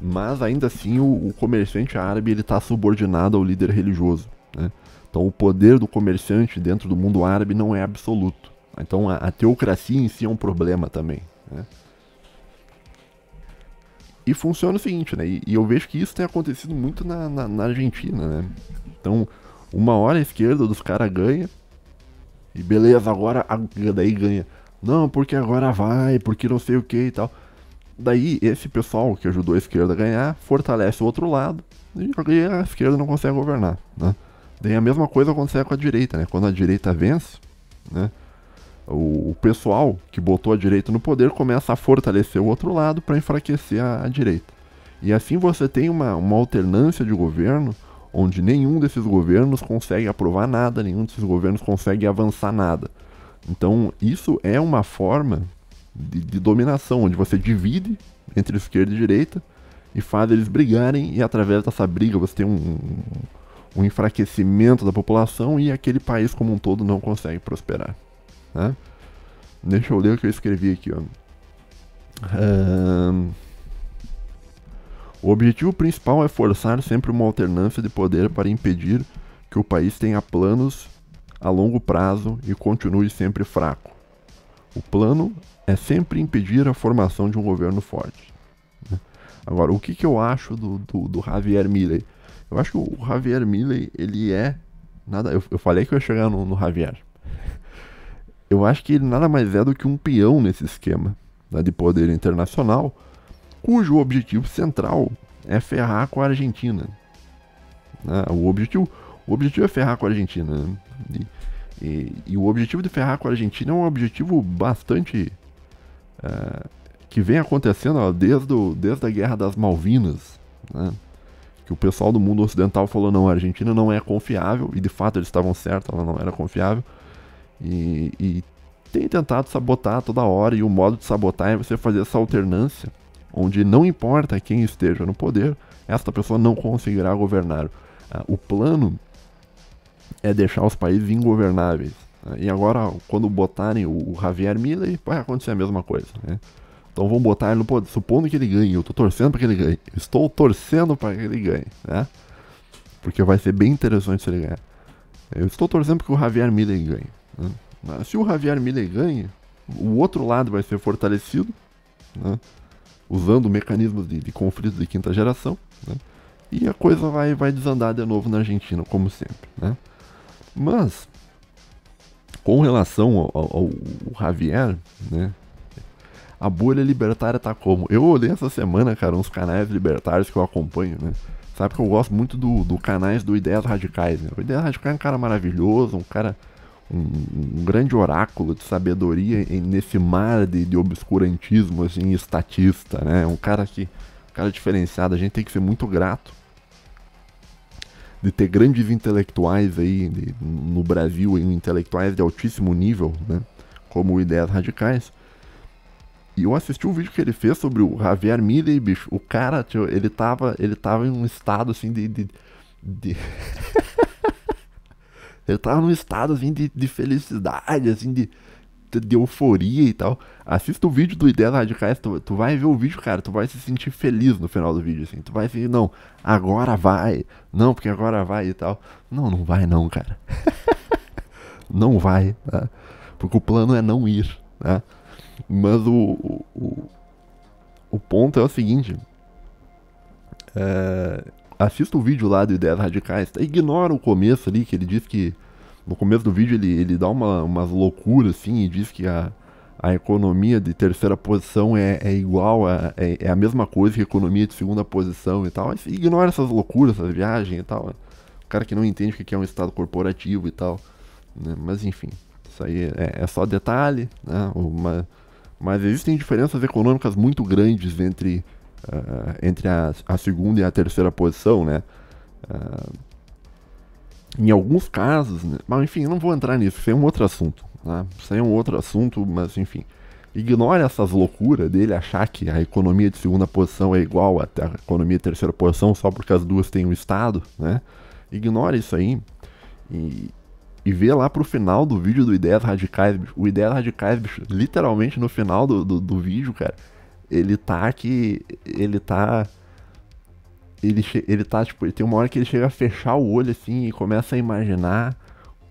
Mas ainda assim o comerciante árabe ele está subordinado ao líder religioso. Né? Então o poder do comerciante dentro do mundo árabe não é absoluto. Então a teocracia em si é um problema também. Né? E funciona o seguinte, né? E eu vejo que isso tem acontecido muito na Argentina, né? Então, uma hora a esquerda dos caras ganha, e beleza, agora daí ganha. Não, porque agora vai, porque não sei o que e tal. Daí, esse pessoal que ajudou a esquerda a ganhar, fortalece o outro lado, e a esquerda não consegue governar, né? Daí a mesma coisa acontece com a direita, né? Quando a direita vence, né? O pessoal que botou a direita no poder começa a fortalecer o outro lado para enfraquecer a direita. E assim você tem uma alternância de governo onde nenhum desses governos consegue aprovar nada, nenhum desses governos consegue avançar nada. Então isso é uma forma de dominação, onde você divide entre esquerda e direita e faz eles brigarem, e através dessa briga você tem um enfraquecimento da população e aquele país como um todo não consegue prosperar. Né? Deixa eu ler o que eu escrevi aqui. Ó. O objetivo principal é forçar sempre uma alternância de poder para impedir que o país tenha planos a longo prazo e continue sempre fraco. O plano é sempre impedir a formação de um governo forte. Né? Agora, o que eu acho do Javier Milei? Eu acho que o Javier Milei, ele é... Eu falei que eu ia chegar no Javier. Eu acho que ele nada mais é do que um peão nesse esquema, né, de poder internacional, cujo objetivo central é ferrar com a Argentina. Né? O objetivo é ferrar com a Argentina. Né? E o objetivo de ferrar com a Argentina é um objetivo bastante... que vem acontecendo ó, desde a Guerra das Malvinas. Né? Que o pessoal do mundo ocidental falou, não, a Argentina não é confiável, e de fato eles estavam certos, ela não era confiável. E tem tentado sabotar toda hora, e o modo de sabotar é você fazer essa alternância, onde não importa quem esteja no poder, esta pessoa não conseguirá governar. O plano é deixar os países ingovernáveis. E agora, quando botarem o Javier Milei, vai acontecer a mesma coisa. Né? Então vão botar ele no poder, supondo que ele ganhe, eu estou torcendo para que ele ganhe. Estou torcendo para que ele ganhe, né? Porque vai ser bem interessante se ele ganhar. Eu estou torcendo para que o Javier Milei ganhe. Né? Mas se o Javier Milei ganha, o outro lado vai ser fortalecido, né? Usando mecanismos de conflito de quinta geração, né? E a coisa vai desandar de novo na Argentina, como sempre. Né? Mas, com relação ao Javier, né? A bolha libertária tá como? Eu olhei essa semana, cara, uns canais libertários que eu acompanho, né? Sabe que eu gosto muito do canais do Ideias Radicais, né? O Ideias Radicais é um cara maravilhoso, um grande oráculo de sabedoria nesse mar de obscurantismo, assim, estatista, né? Um cara diferenciado, a gente tem que ser muito grato de ter grandes intelectuais aí no Brasil, intelectuais de altíssimo nível, né? Como Ideias Radicais. E eu assisti um vídeo que ele fez sobre o Javier Milei, bicho. O cara, tio, ele tava em um estado assim de ele tava num estado assim de felicidade, assim, de euforia e tal. Assista o vídeo do Ideias Radicais, tu vai ver o vídeo, cara, tu vai se sentir feliz no final do vídeo, assim. Tu vai assim, não, agora vai. Não, porque agora vai e tal. Não, não vai não, cara. Não vai, tá? Porque o plano é não ir, tá? Mas o ponto é o seguinte. Assista o vídeo lá do Ideias Radicais, tá? Ignora o começo ali, que ele diz que no começo do vídeo ele dá umas loucuras assim e diz que a economia de terceira posição é igual, é a mesma coisa que a economia de segunda posição e tal. Ignora essas loucuras, essas viagens e tal. O cara que não entende o que é um estado corporativo e tal, né? Mas enfim, isso aí é só detalhe, né? Mas existem diferenças econômicas muito grandes entre a segunda e a terceira posição, né? Em alguns casos, né? Mas enfim, eu não vou entrar nisso, isso aí é um outro assunto, né? Isso aí é um outro assunto, mas enfim. Ignore essas loucuras dele achar que a economia de segunda posição é igual à economia de terceira posição só porque as duas têm um Estado, né? Ignore isso aí e vê lá pro final do vídeo do Ideias Radicais, bicho. O Ideias Radicais, bicho, literalmente no final do vídeo, cara, ele tá, tipo, ele tem uma hora que ele chega a fechar o olho assim e começa a imaginar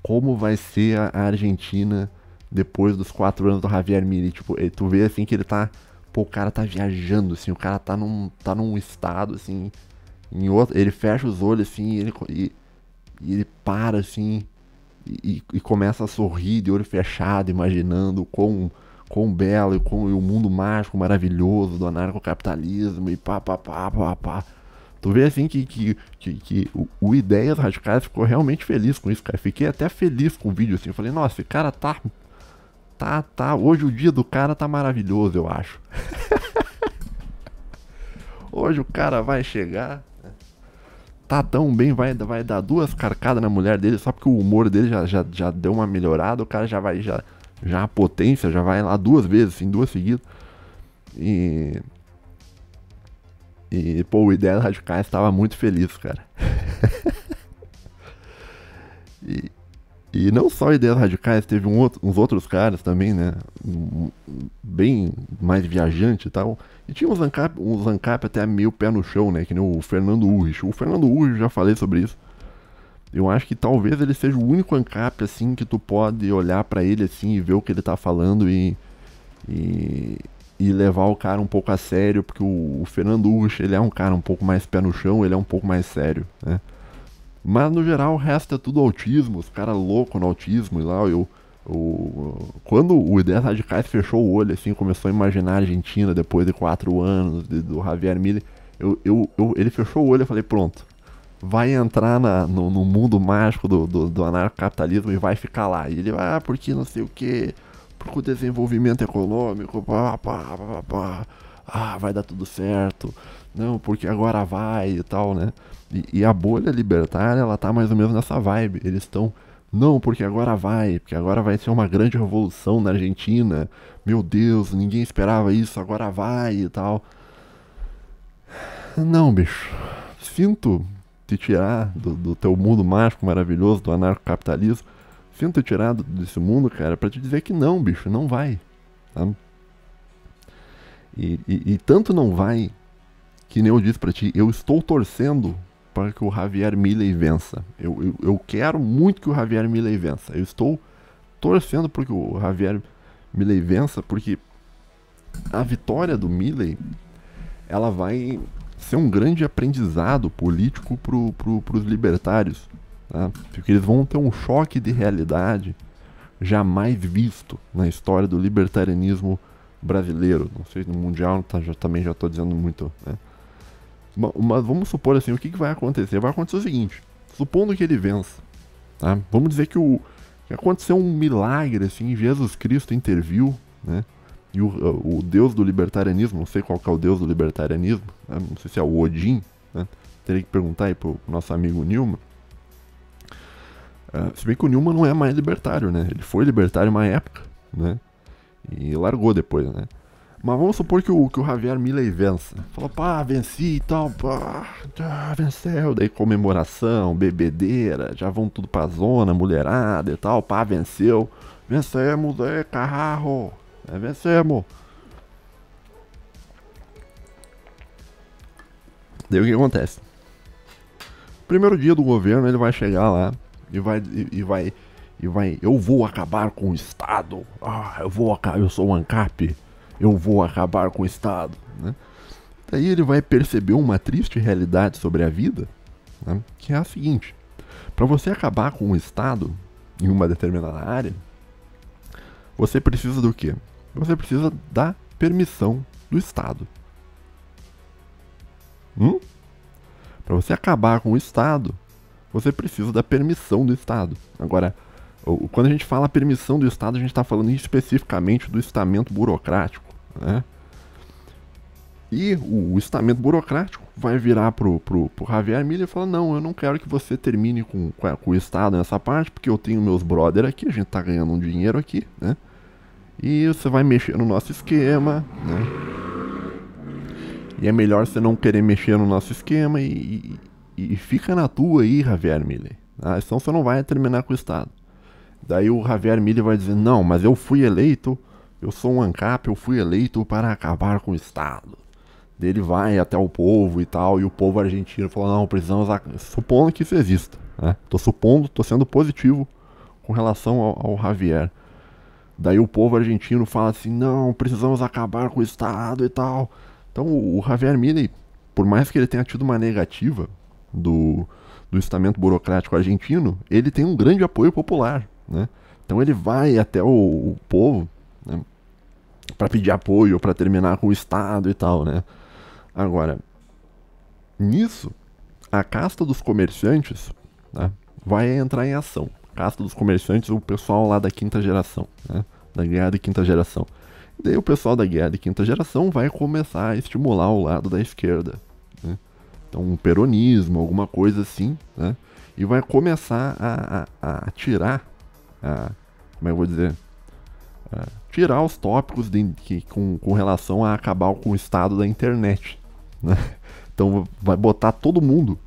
como vai ser a Argentina depois dos 4 anos do Javier Milei. Tipo, tu vê assim que ele tá, pô, o cara tá viajando assim, o cara tá num estado assim, em outro, ele fecha os olhos assim e ele para assim e começa a sorrir de olho fechado, imaginando quão belo e o mundo mágico, maravilhoso do anarcocapitalismo e pá. Tu vê assim que o Ideias Radicais ficou realmente feliz com isso, cara. Fiquei até feliz com o vídeo, assim. Eu falei, nossa, esse cara tá. Hoje o dia do cara tá maravilhoso, eu acho. Hoje o cara vai chegar. Tá tão bem, vai dar 2 carcadas na mulher dele, só porque o humor dele já deu uma melhorada, o cara já vai. Já a potência já vai lá 2 vezes, assim, 2 seguidas. E, pô, o Ideias Radicais estava muito feliz, cara. e não só Ideias Radicais, teve uns outros caras também, né? Bem mais viajante e tal. E tinha uns ANCAP até meio pé no chão, né? Que nem o Fernando Urrich. O Fernando Urrich, já falei sobre isso. Eu acho que talvez ele seja o único ANCAP, assim, que tu pode olhar pra ele, assim, e ver o que ele tá falando e levar o cara um pouco a sério, porque o Fernando Urrich, ele é um cara um pouco mais pé no chão, ele é um pouco mais sério, né? Mas no geral o resto é tudo autismo, os caras loucos no autismo e lá, quando o Ideias Radicais fechou o olho, assim, começou a imaginar a Argentina depois de 4 anos do Javier Milei, ele fechou o olho e falei, pronto, vai entrar no mundo mágico do anarcocapitalismo e vai ficar lá. E ele, porque não sei o que, porque o desenvolvimento econômico, vai dar tudo certo, não, porque agora vai e tal, né? E a bolha libertária, ela tá mais ou menos nessa vibe. Eles estão, não, porque agora vai ser uma grande revolução na Argentina. Meu Deus, ninguém esperava isso, agora vai e tal. Não, bicho. Sinto te tirar do teu mundo mágico maravilhoso do anarcocapitalismo. Sinto te tirar desse mundo, cara, pra te dizer que não, bicho, não vai. Tá? E tanto não vai, que nem eu disse pra ti, eu estou torcendo para que o Javier Milei vença. Eu quero muito que o Javier Milei vença. Eu estou torcendo para que o Javier Milei vença, porque a vitória do Milei, ela vai ser um grande aprendizado político pros libertários, tá? Porque eles vão ter um choque de realidade jamais visto na história do libertarianismo brasileiro. Não sei, no mundial também já estou dizendo muito, né? Mas vamos supor assim, o que vai acontecer? Vai acontecer o seguinte, supondo que ele vença, tá? Vamos dizer que aconteceu um milagre, assim, Jesus Cristo interviu, né? E o deus do libertarianismo, não sei qual que é o deus do libertarianismo, né? Não sei se é o Odin, né? Teria que perguntar aí pro nosso amigo Nilma. Se bem que o Newman não é mais libertário, né? Ele foi libertário uma época, né? E largou depois, né? Mas vamos supor que o Javier Milei vença. Fala, pá, venci e tal, pá, venceu. Daí comemoração, bebedeira, já vão tudo pra zona, mulherada e tal, pá, venceu. Vencemos, carro, vencemos. Daí o que acontece? Primeiro dia do governo ele vai chegar lá e vai, eu vou acabar com o Estado. Eu sou o ANCAP. Eu vou acabar com o Estado, né? Daí ele vai perceber uma triste realidade sobre a vida, né? Que é a seguinte: para você acabar com o Estado em uma determinada área, você precisa do quê? Você precisa da permissão do Estado. Para você acabar com o Estado, você precisa da permissão do Estado. Agora, quando a gente fala permissão do Estado, a gente está falando especificamente do estamento burocrático, né? E o estamento burocrático vai virar pro Javier Milei e falar: não, eu não quero que você termine com o Estado nessa parte, porque eu tenho meus brother aqui, a gente tá ganhando um dinheiro aqui, né? E você vai mexer no nosso esquema, né? E é melhor você não querer mexer no nosso esquema e fica na tua aí, Javier Milei. Senão você não vai terminar com o Estado. Daí o Javier Milei vai dizer: não, mas eu fui eleito, eu sou um ANCAP, eu fui eleito para acabar com o Estado. Daí ele vai até o povo e tal, e o povo argentino fala: não, precisamos, supondo que isso exista, né? Tô sendo positivo com relação ao Javier. Daí o povo argentino fala assim: não, precisamos acabar com o Estado e tal. Então o Javier Milei, por mais que ele tenha tido uma negativa do estamento burocrático argentino, ele tem um grande apoio popular, né? Então ele vai até o povo, né, para pedir apoio, para terminar com o Estado e tal, né? Agora, nisso, a casta dos comerciantes, né, vai entrar em ação. Casta dos comerciantes, o pessoal lá da quinta geração, né, da guerra de quinta geração. E daí o pessoal da guerra de quinta geração vai começar a estimular o lado da esquerda, né? Então um peronismo, alguma coisa assim, né? E vai começar a tirar, como é que eu vou dizer? Tirar os tópicos com relação a acabar com o estado da internet, né? Então vai botar todo mundo,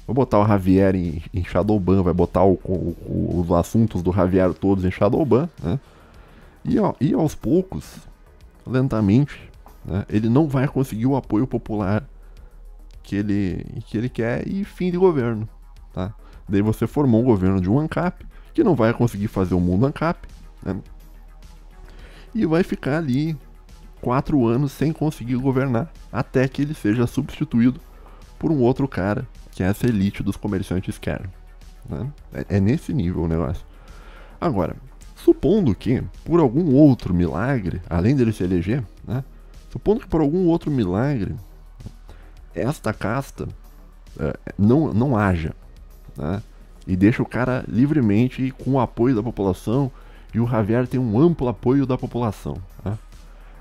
vai botar o Javier em Shadowban, vai botar os assuntos do Javier todos em Shadowban, né? E aos poucos, lentamente, né, ele não vai conseguir o apoio popular que ele quer e fim de governo, tá? Daí você formou um governo de um ANCAP que não vai conseguir fazer o mundo ANCAP, né? E vai ficar ali 4 anos sem conseguir governar, até que ele seja substituído por um outro cara que essa elite dos comerciantes quer, né? É nesse nível o negócio. Agora, supondo que, por algum outro milagre, além dele se eleger, né? Supondo que por algum outro milagre, esta casta não haja, né? E deixa o cara livremente com o apoio da população, e o Javier tem um amplo apoio da população, né?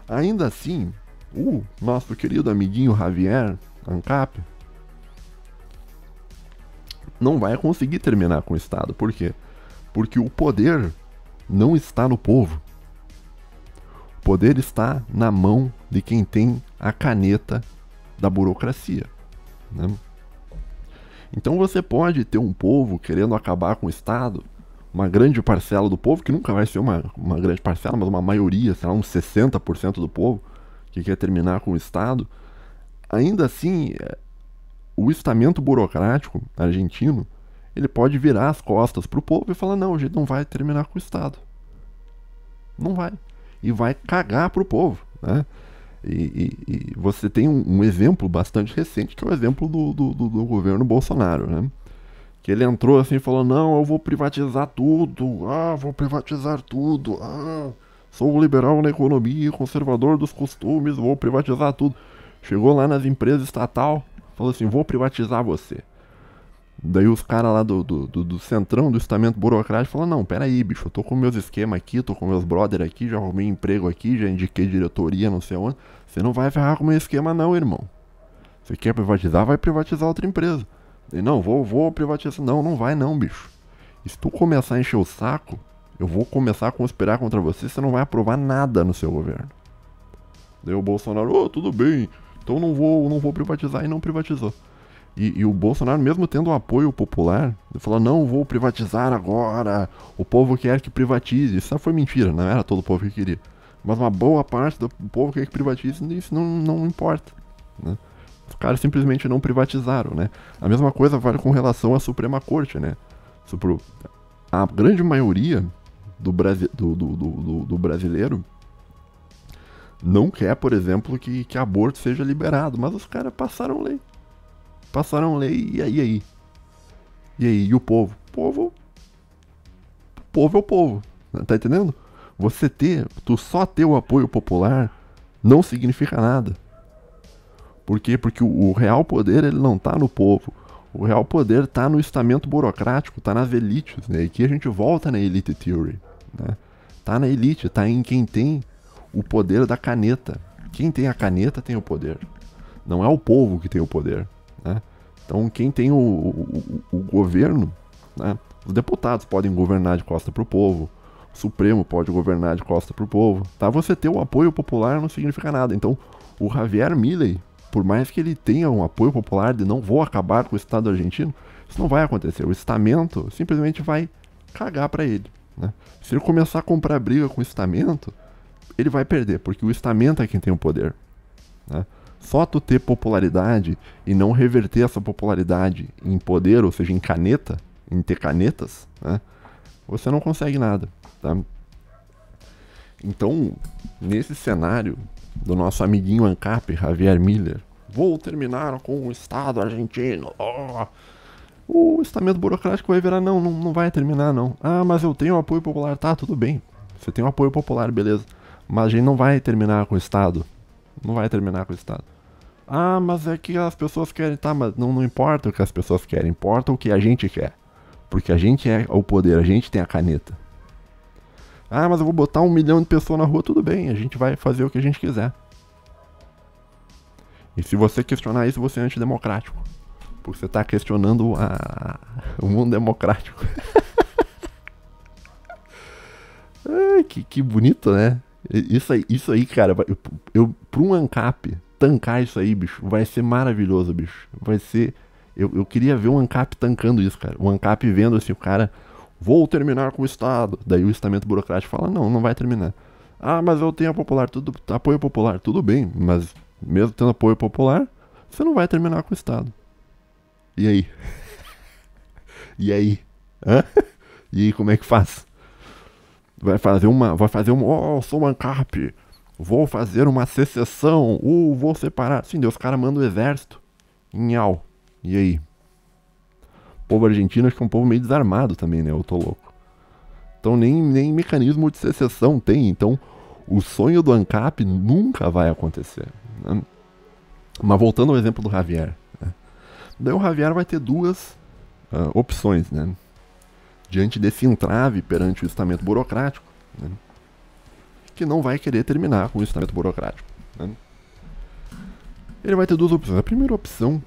Ainda assim, o nosso querido amiguinho Javier ANCAP não vai conseguir terminar com o Estado. Por quê? Porque o poder não está no povo. O poder está na mão de quem tem a caneta da burocracia, né? Então você pode ter um povo querendo acabar com o Estado, uma grande parcela do povo, que nunca vai ser uma grande parcela, mas uma maioria, sei lá, uns 60% do povo, que quer terminar com o Estado. Ainda assim, o estamento burocrático argentino, ele pode virar as costas pro povo e falar: não, a gente não vai terminar com o Estado. Não vai. E vai cagar pro povo, né? E você tem um exemplo bastante recente, que é o exemplo do governo Bolsonaro, né? Que ele entrou assim e falou: não, eu vou privatizar tudo, vou privatizar tudo, sou liberal na economia, conservador dos costumes, vou privatizar tudo. Chegou lá nas empresas estatal, falou assim: vou privatizar você. Daí os caras lá do centrão, do estamento burocrático, falaram: não, peraí, bicho, eu tô com meus esquemas aqui, tô com meus brother aqui, já arrumei emprego aqui, já indiquei diretoria, não sei onde. Você não vai ferrar com o meu esquema não, irmão. Você quer privatizar, vai privatizar outra empresa. E não, vou privatizar. Não, não vai não, bicho. E se tu começar a encher o saco, eu vou começar a conspirar contra você não vai aprovar nada no seu governo. Daí o Bolsonaro, tudo bem, então não vou privatizar, e não privatizou. E o Bolsonaro, mesmo tendo o apoio popular, ele falou, não vou privatizar agora, o povo quer que privatize. Isso foi mentira, não era todo o povo que queria. Mas uma boa parte do povo quer que privatize, e isso não importa, né? Os caras simplesmente não privatizaram, né? A mesma coisa vale com relação à Suprema Corte, né? A grande maioria do brasileiro não quer, por exemplo, que aborto seja liberado, mas os caras passaram lei. Passaram lei, e aí? E aí, e o povo? O povo é o povo, tá entendendo? Tu só ter o apoio popular não significa nada. Por quê? Porque o real poder, ele não tá no povo. O real poder tá no estamento burocrático, tá nas elites, né? E aqui a gente volta na elite theory, né? Tá na elite, tá em quem tem o poder da caneta. Quem tem a caneta tem o poder. Não é o povo que tem o poder, né? Então quem tem o governo, né? Os deputados podem governar de costa pro povo. O Supremo pode governar de costa pro povo. Tá? Você ter o apoio popular não significa nada. Então o Javier Milei, por mais que ele tenha um apoio popular de não vou acabar com o Estado argentino, isso não vai acontecer. O estamento simplesmente vai cagar pra ele, né? Se ele começar a comprar briga com o estamento, ele vai perder, porque o estamento é quem tem o poder, né? Só tu ter popularidade e não reverter essa popularidade em poder, ou seja, em caneta, em ter canetas, né? Você não consegue nada, tá? Então, nesse cenário do nosso amiguinho ANCAP, Javier Milei, vou terminar com o Estado argentino. O estamento burocrático vai virar, não vai terminar, não. Ah, mas eu tenho apoio popular. Tá, tudo bem. Você tem um apoio popular, beleza. Mas a gente não vai terminar com o Estado. Não vai terminar com o Estado. Ah, mas é que as pessoas querem. Tá, mas não importa o que as pessoas querem. Importa o que a gente quer. Porque a gente é o poder, a gente tem a caneta. Ah, mas eu vou botar 1 milhão de pessoas na rua, tudo bem, a gente vai fazer o que a gente quiser. E se você questionar isso, você é antidemocrático. Porque você está questionando o mundo democrático. Ai, que bonito, né? Isso aí, cara, pra um ANCAP tancar isso aí, bicho, vai ser maravilhoso, bicho. Vai ser... Eu queria ver um ANCAP tancando isso, cara. Um ANCAP vendo assim, o cara... Vou terminar com o Estado. Daí o estamento burocrático fala, não vai terminar. Ah, mas eu tenho apoio popular. Tudo bem, mas mesmo tendo apoio popular, você não vai terminar com o Estado. E aí? E aí? Hã? E aí, como é que faz? Vai fazer uma... Oh, sou um ANCAP. Vou fazer uma secessão. Vou separar. Sim, Deus, os caras mandam o exército. Nhau. E aí? O povo argentino acho que é um povo meio desarmado também, né? Eu tô louco. Então nem mecanismo de secessão tem. Então o sonho do ANCAP nunca vai acontecer, né? Mas voltando ao exemplo do Javier, né? Daí o Javier vai ter duas opções, né? Diante desse entrave perante o estamento burocrático, né? Que não vai querer terminar com o estamento burocrático, né? Ele vai ter duas opções. A primeira opção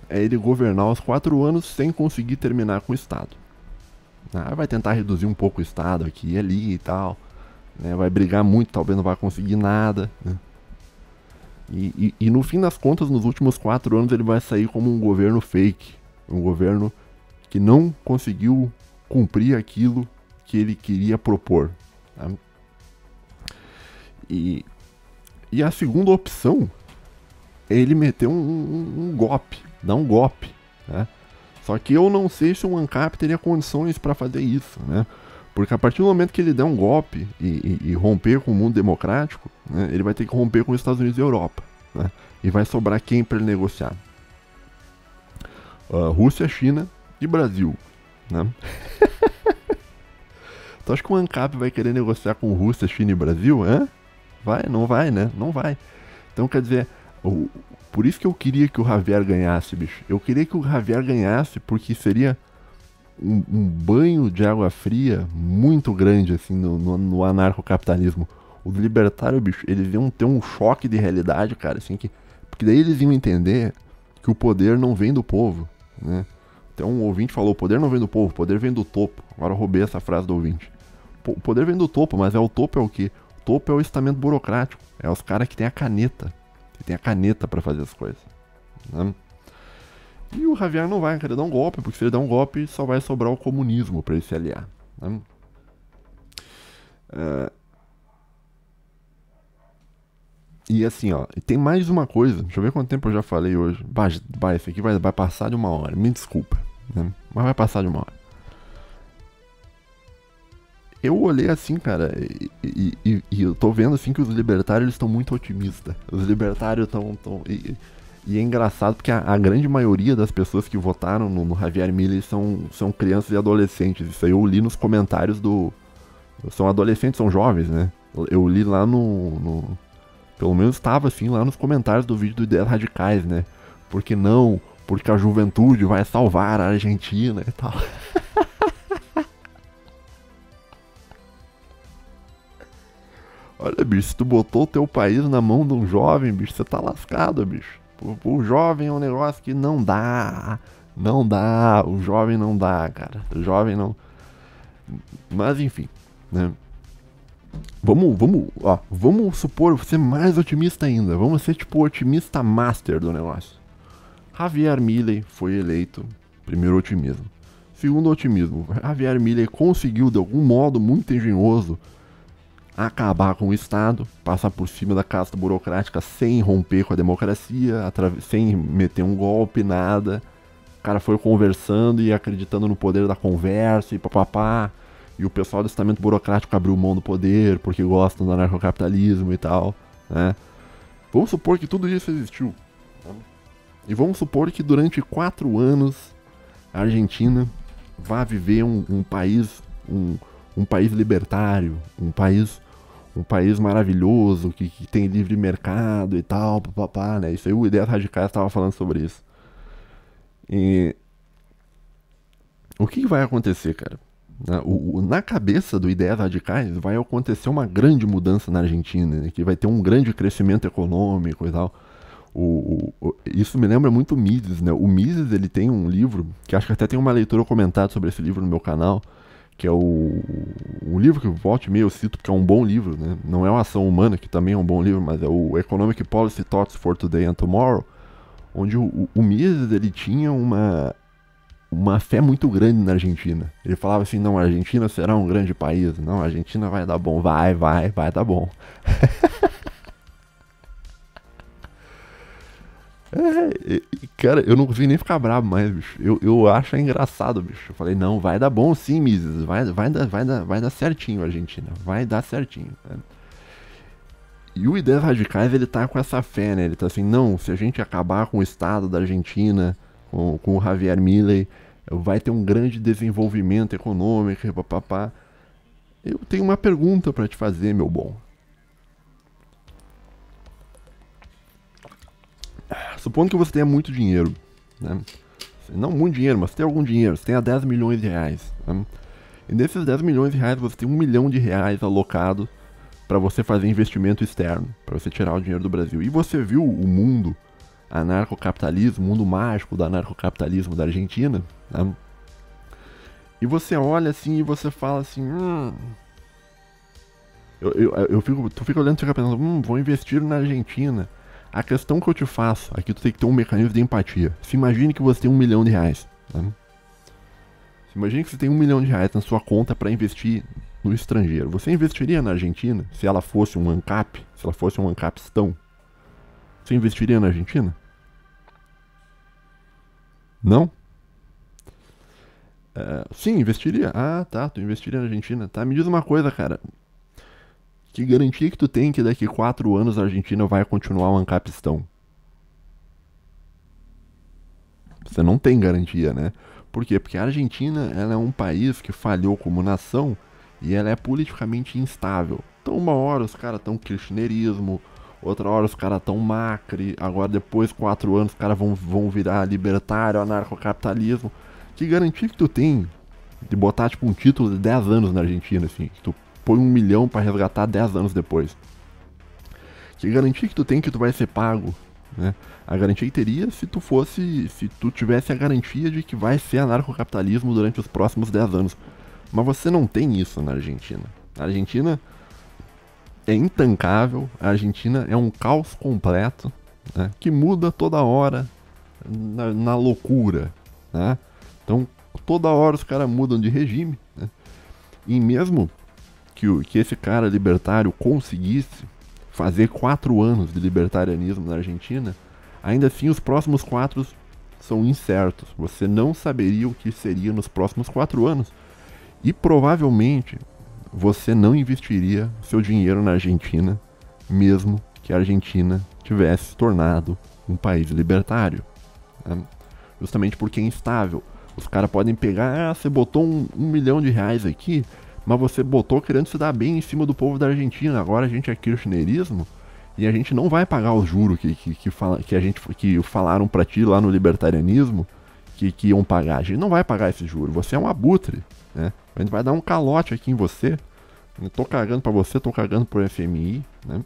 é ele governar os 4 anos sem conseguir terminar com o Estado. Vai tentar reduzir um pouco o Estado aqui e ali e tal, né? Vai brigar muito, talvez não vai conseguir nada, né? E no fim das contas, nos últimos 4 anos ele vai sair como um governo fake. Um governo que não conseguiu cumprir aquilo que ele queria propor, tá? E a segunda opção é ele meter um golpe. Dar um golpe, né? Só que eu não sei se o ANCAP teria condições para fazer isso, né? Porque a partir do momento que ele der um golpe e romper com o mundo democrático, né, ele vai ter que romper com os Estados Unidos e a Europa, né? E vai sobrar quem para ele negociar? Rússia, China e Brasil, né? Tu acha que o ANCAP vai querer negociar com Rússia, China e Brasil? Vai? Não vai, né? Não vai. Então, quer dizer... Por isso que eu queria que o Javier ganhasse, bicho. Eu queria que o Javier ganhasse porque seria um banho de água fria muito grande, assim, no anarcocapitalismo. Os libertários, bicho, eles iam ter um choque de realidade, cara, assim, porque daí eles iam entender que o poder não vem do povo, né? Então um ouvinte falou, o poder não vem do povo, o poder vem do topo. Agora eu roubei essa frase do ouvinte. O poder vem do topo, mas o topo é o quê? O topo é o estamento burocrático. É os caras que tem a caneta. Que tem a caneta pra fazer as coisas. Né? E o Javier não vai querer dar um golpe, porque se ele der um golpe, só vai sobrar o comunismo pra ele se aliar. Né? E assim, ó, tem mais uma coisa. Deixa eu ver quanto tempo eu já falei hoje. Isso aqui vai passar de 1 hora. Me desculpa, né? Mas vai passar de 1 hora. Eu olhei assim, cara, e eu tô vendo assim que os libertários estão muito otimistas. Os libertários estão... E é engraçado porque a grande maioria das pessoas que votaram no Javier Milei são crianças e adolescentes. Isso aí eu li nos comentários do... São adolescentes, são jovens, né? Eu li lá pelo menos estava assim lá nos comentários do vídeo do Ideias Radicais, né? Porque não, porque a juventude vai salvar a Argentina e tal. Olha, bicho, se tu botou o teu país na mão de um jovem, bicho, você tá lascado, bicho. O jovem é um negócio que não dá. Não dá, o jovem não dá, cara. O jovem não... Mas enfim, né? Vamos supor, ser mais otimista ainda. Vamos ser tipo o otimista master do negócio. Javier Milei foi eleito. Primeiro otimismo. Segundo otimismo, Javier Milei conseguiu de algum modo muito engenhoso acabar com o Estado, passar por cima da casta burocrática sem romper com a democracia, sem meter um golpe, nada. O cara foi conversando e acreditando no poder da conversa e papapá. E o pessoal do estamento burocrático abriu mão do poder porque gostam do anarcocapitalismo e tal, né? Vamos supor que tudo isso existiu. E vamos supor que durante 4 anos a Argentina vá viver um país libertário, um país maravilhoso, que tem livre mercado e tal, papapá, né? Isso aí o Ideias Radicais estava falando sobre isso. E o que vai acontecer, cara? Na cabeça do Ideias Radicais vai acontecer uma grande mudança na Argentina, né? Que vai ter um grande crescimento econômico e tal. Isso me lembra muito o Mises, né? O Mises, ele tem um livro, que acho que até tem uma leitura comentada sobre esse livro no meu canal, que é um livro que volta e meia eu cito, porque é um bom livro, né? Não é uma Ação Humana, que também é um bom livro, mas é o Economic Policy Thoughts for Today and Tomorrow, onde o Mises, ele tinha uma fé muito grande na Argentina. Ele falava assim, não, a Argentina será um grande país, não, a Argentina vai dar bom, vai dar bom. Cara, eu não consigo nem ficar bravo mais, bicho. Eu acho engraçado, bicho. Eu falei, não, vai dar bom sim, Mises. Vai dar certinho, Argentina. Vai dar certinho. Né? E o Ideias Radicais, ele tá com essa fé, né? Ele tá assim, não, se a gente acabar com o Estado da Argentina, com o Javier Milei, vai ter um grande desenvolvimento econômico e papapá. Eu tenho uma pergunta pra te fazer, meu bom. Supondo que você tenha muito dinheiro, né? Não muito dinheiro, mas você tem algum dinheiro, você tenha 10 milhões de reais. Né? E desses 10 milhões de reais, você tem 1 milhão de reais alocado para você fazer investimento externo, para você tirar o dinheiro do Brasil. E você viu o mundo anarcocapitalismo, o mundo mágico do anarcocapitalismo da Argentina, né? E você olha assim e você fala assim, tu fica olhando e fica pensando, vou investir na Argentina. A questão que eu te faço, aqui tu tem que ter um mecanismo de empatia. Se imagine que você tem 1 milhão de reais. Né? Se imagine que você tem 1 milhão de reais na sua conta para investir no estrangeiro. Você investiria na Argentina se ela fosse um ANCAP? Se ela fosse um ANCAPistão? Você investiria na Argentina? Não? Sim, investiria. Ah, tá, tu investiria na Argentina. Tá, me diz uma coisa, cara. Que garantia que tu tem que daqui 4 anos a Argentina vai continuar um ANCAPistão? Você não tem garantia, né? Por quê? Porque a Argentina, ela é um país que falhou como nação e ela é politicamente instável. Então uma hora os caras estão kirchnerismo, outra hora os caras estão Macri, agora depois 4 anos os caras vão virar libertário, anarcocapitalismo. Que garantia que tu tem de botar tipo um título de 10 anos na Argentina, assim, que tu põe 1 milhão pra resgatar 10 anos depois? Que garantia que tu tem que tu vai ser pago né? A garantia que teria se tu tivesse a garantia de que vai ser anarcocapitalismo durante os próximos 10 anos. Mas você não tem isso na Argentina. A Argentina é intancável, a Argentina é um caos completo, né, que muda toda hora na loucura, né? Então toda hora os caras mudam de regime, né? E mesmo que esse cara libertário conseguisse fazer 4 anos de libertarianismo na Argentina, ainda assim os próximos 4 são incertos. Você não saberia o que seria nos próximos 4 anos. E provavelmente você não investiria seu dinheiro na Argentina, mesmo que a Argentina tivesse se tornado um país libertário, né? Justamente porque é instável. Os caras podem pegar, você botou um milhão de reais aqui, mas você botou querendo se dar bem em cima do povo da Argentina. Agora a gente é kirchnerismo e a gente não vai pagar os juros que falaram pra ti lá no libertarianismo que iam pagar. A gente não vai pagar esse juro. Você é um abutre, né? A gente vai dar um calote aqui em você. Eu tô cagando pra você, tô cagando pro FMI, né?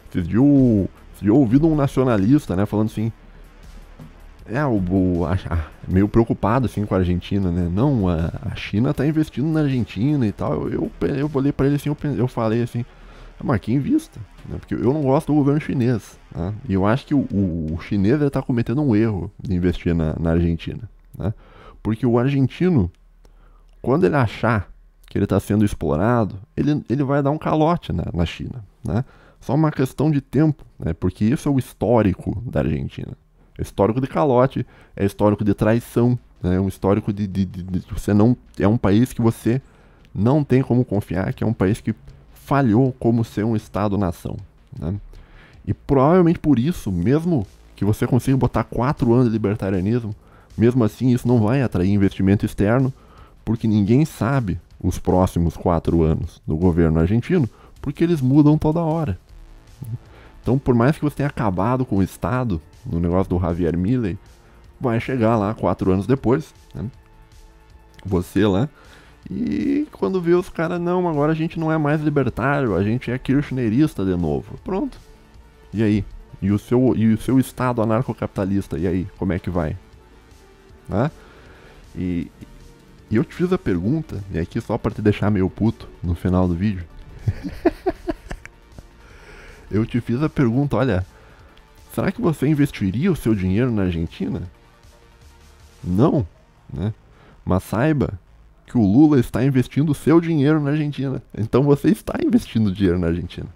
Esses dias eu ouvi um nacionalista, né, falando assim, meio preocupado assim com a Argentina, né? Não, a China tá investindo na Argentina e tal. Eu olhei pra ele assim, eu falei assim, mas que invista, né? Porque eu não gosto do governo chinês, né? E eu acho que o chinês ele tá cometendo um erro de investir na Argentina, né? Porque o argentino, quando ele achar que ele está sendo explorado, ele vai dar um calote na China, né? Só uma questão de tempo, né? Porque isso é o histórico da Argentina. É histórico de calote, é histórico de traição, né? É um histórico de você não é um país que você não tem como confiar, que é um país que falhou como ser um Estado-nação, né? E provavelmente por isso, mesmo que você consiga botar 4 anos de libertarianismo, mesmo assim isso não vai atrair investimento externo, porque ninguém sabe os próximos 4 anos do governo argentino, porque eles mudam toda hora. Então, por mais que você tenha acabado com o Estado, no negócio do Javier Milei, vai chegar lá 4 anos depois, né? Você lá, e quando vê os caras, não, agora a gente não é mais libertário, a gente é kirchnerista de novo. Pronto. E aí? E o seu Estado anarcocapitalista, e aí? Como é que vai? Né? E eu te fiz a pergunta, e aqui só pra te deixar meio puto no final do vídeo. Eu te fiz a pergunta, olha, será que você investiria o seu dinheiro na Argentina? Não, né? Mas saiba que o Lula está investindo o seu dinheiro na Argentina. Então você está investindo dinheiro na Argentina.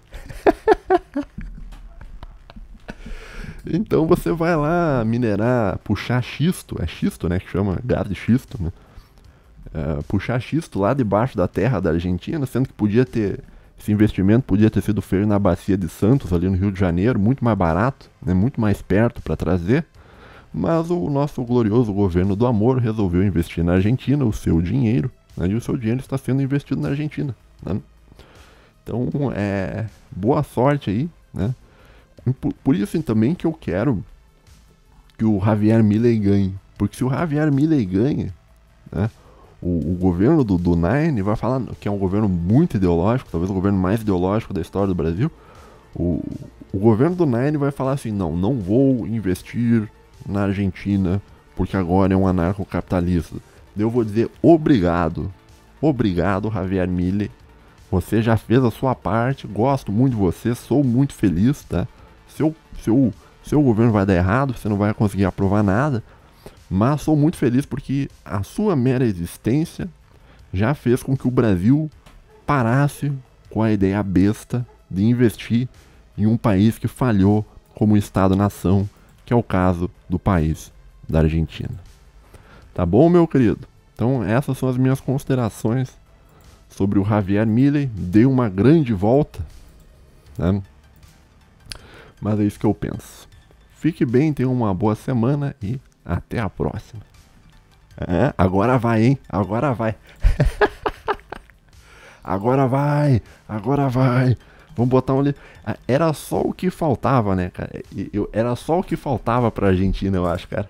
Então você vai lá minerar, puxar xisto, é xisto, né, que chama gás de xisto, né? Puxar xisto lá debaixo da terra da Argentina, sendo que esse investimento podia ter sido feito na Bacia de Santos, ali no Rio de Janeiro, muito mais barato, né, muito mais perto para trazer, mas o nosso glorioso governo do amor resolveu investir na Argentina o seu dinheiro, né, e o seu dinheiro está sendo investido na Argentina, né? Então, boa sorte aí, né? Por isso também que eu quero que o Javier Milei ganhe, porque se o Javier Milei ganha, né, o governo do Nine vai falar que é um governo muito ideológico, talvez o governo mais ideológico da história do Brasil. O governo do Nine vai falar assim, não vou investir na Argentina porque agora é um anarcocapitalista. Eu vou dizer obrigado, Javier Milei, você já fez a sua parte, gosto muito de você, sou muito feliz, tá? Seu governo vai dar errado, você não vai conseguir aprovar nada, mas sou muito feliz porque a sua mera existência já fez com que o Brasil parasse com a ideia besta de investir em um país que falhou como Estado-nação, que é o caso do país da Argentina. Tá bom, meu querido? Então essas são as minhas considerações sobre o Javier Milei. Dei uma grande volta, né? Mas é isso que eu penso. Fique bem, tenha uma boa semana e até a próxima. Agora vai, hein? Agora vai. Agora vai. Vamos botar um... Era só o que faltava, né, cara? Era só o que faltava pra Argentina, eu acho, cara.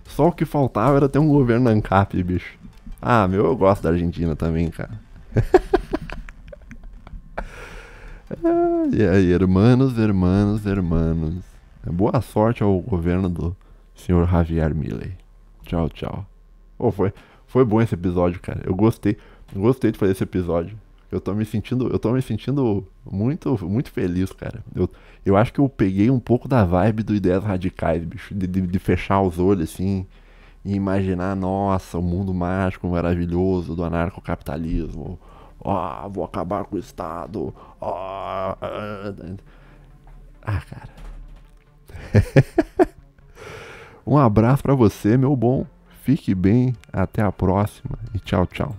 Só o que faltava era ter um governo ANCAP, bicho. Eu gosto da Argentina também, cara. E aí, hermanos, hermanos, hermanos. Boa sorte ao governo do senhor Javier Milei. Tchau, tchau. Pô, foi bom esse episódio, cara. Eu gostei de fazer esse episódio. Eu tô me sentindo muito, muito feliz, cara. Eu acho que eu peguei um pouco da vibe do Ideias Radicais, bicho. De fechar os olhos, assim, e imaginar, nossa, o mundo mágico, maravilhoso do anarcocapitalismo. Vou acabar com o Estado. Cara. Um abraço pra você, meu bom. Fique bem, até a próxima e tchau, tchau.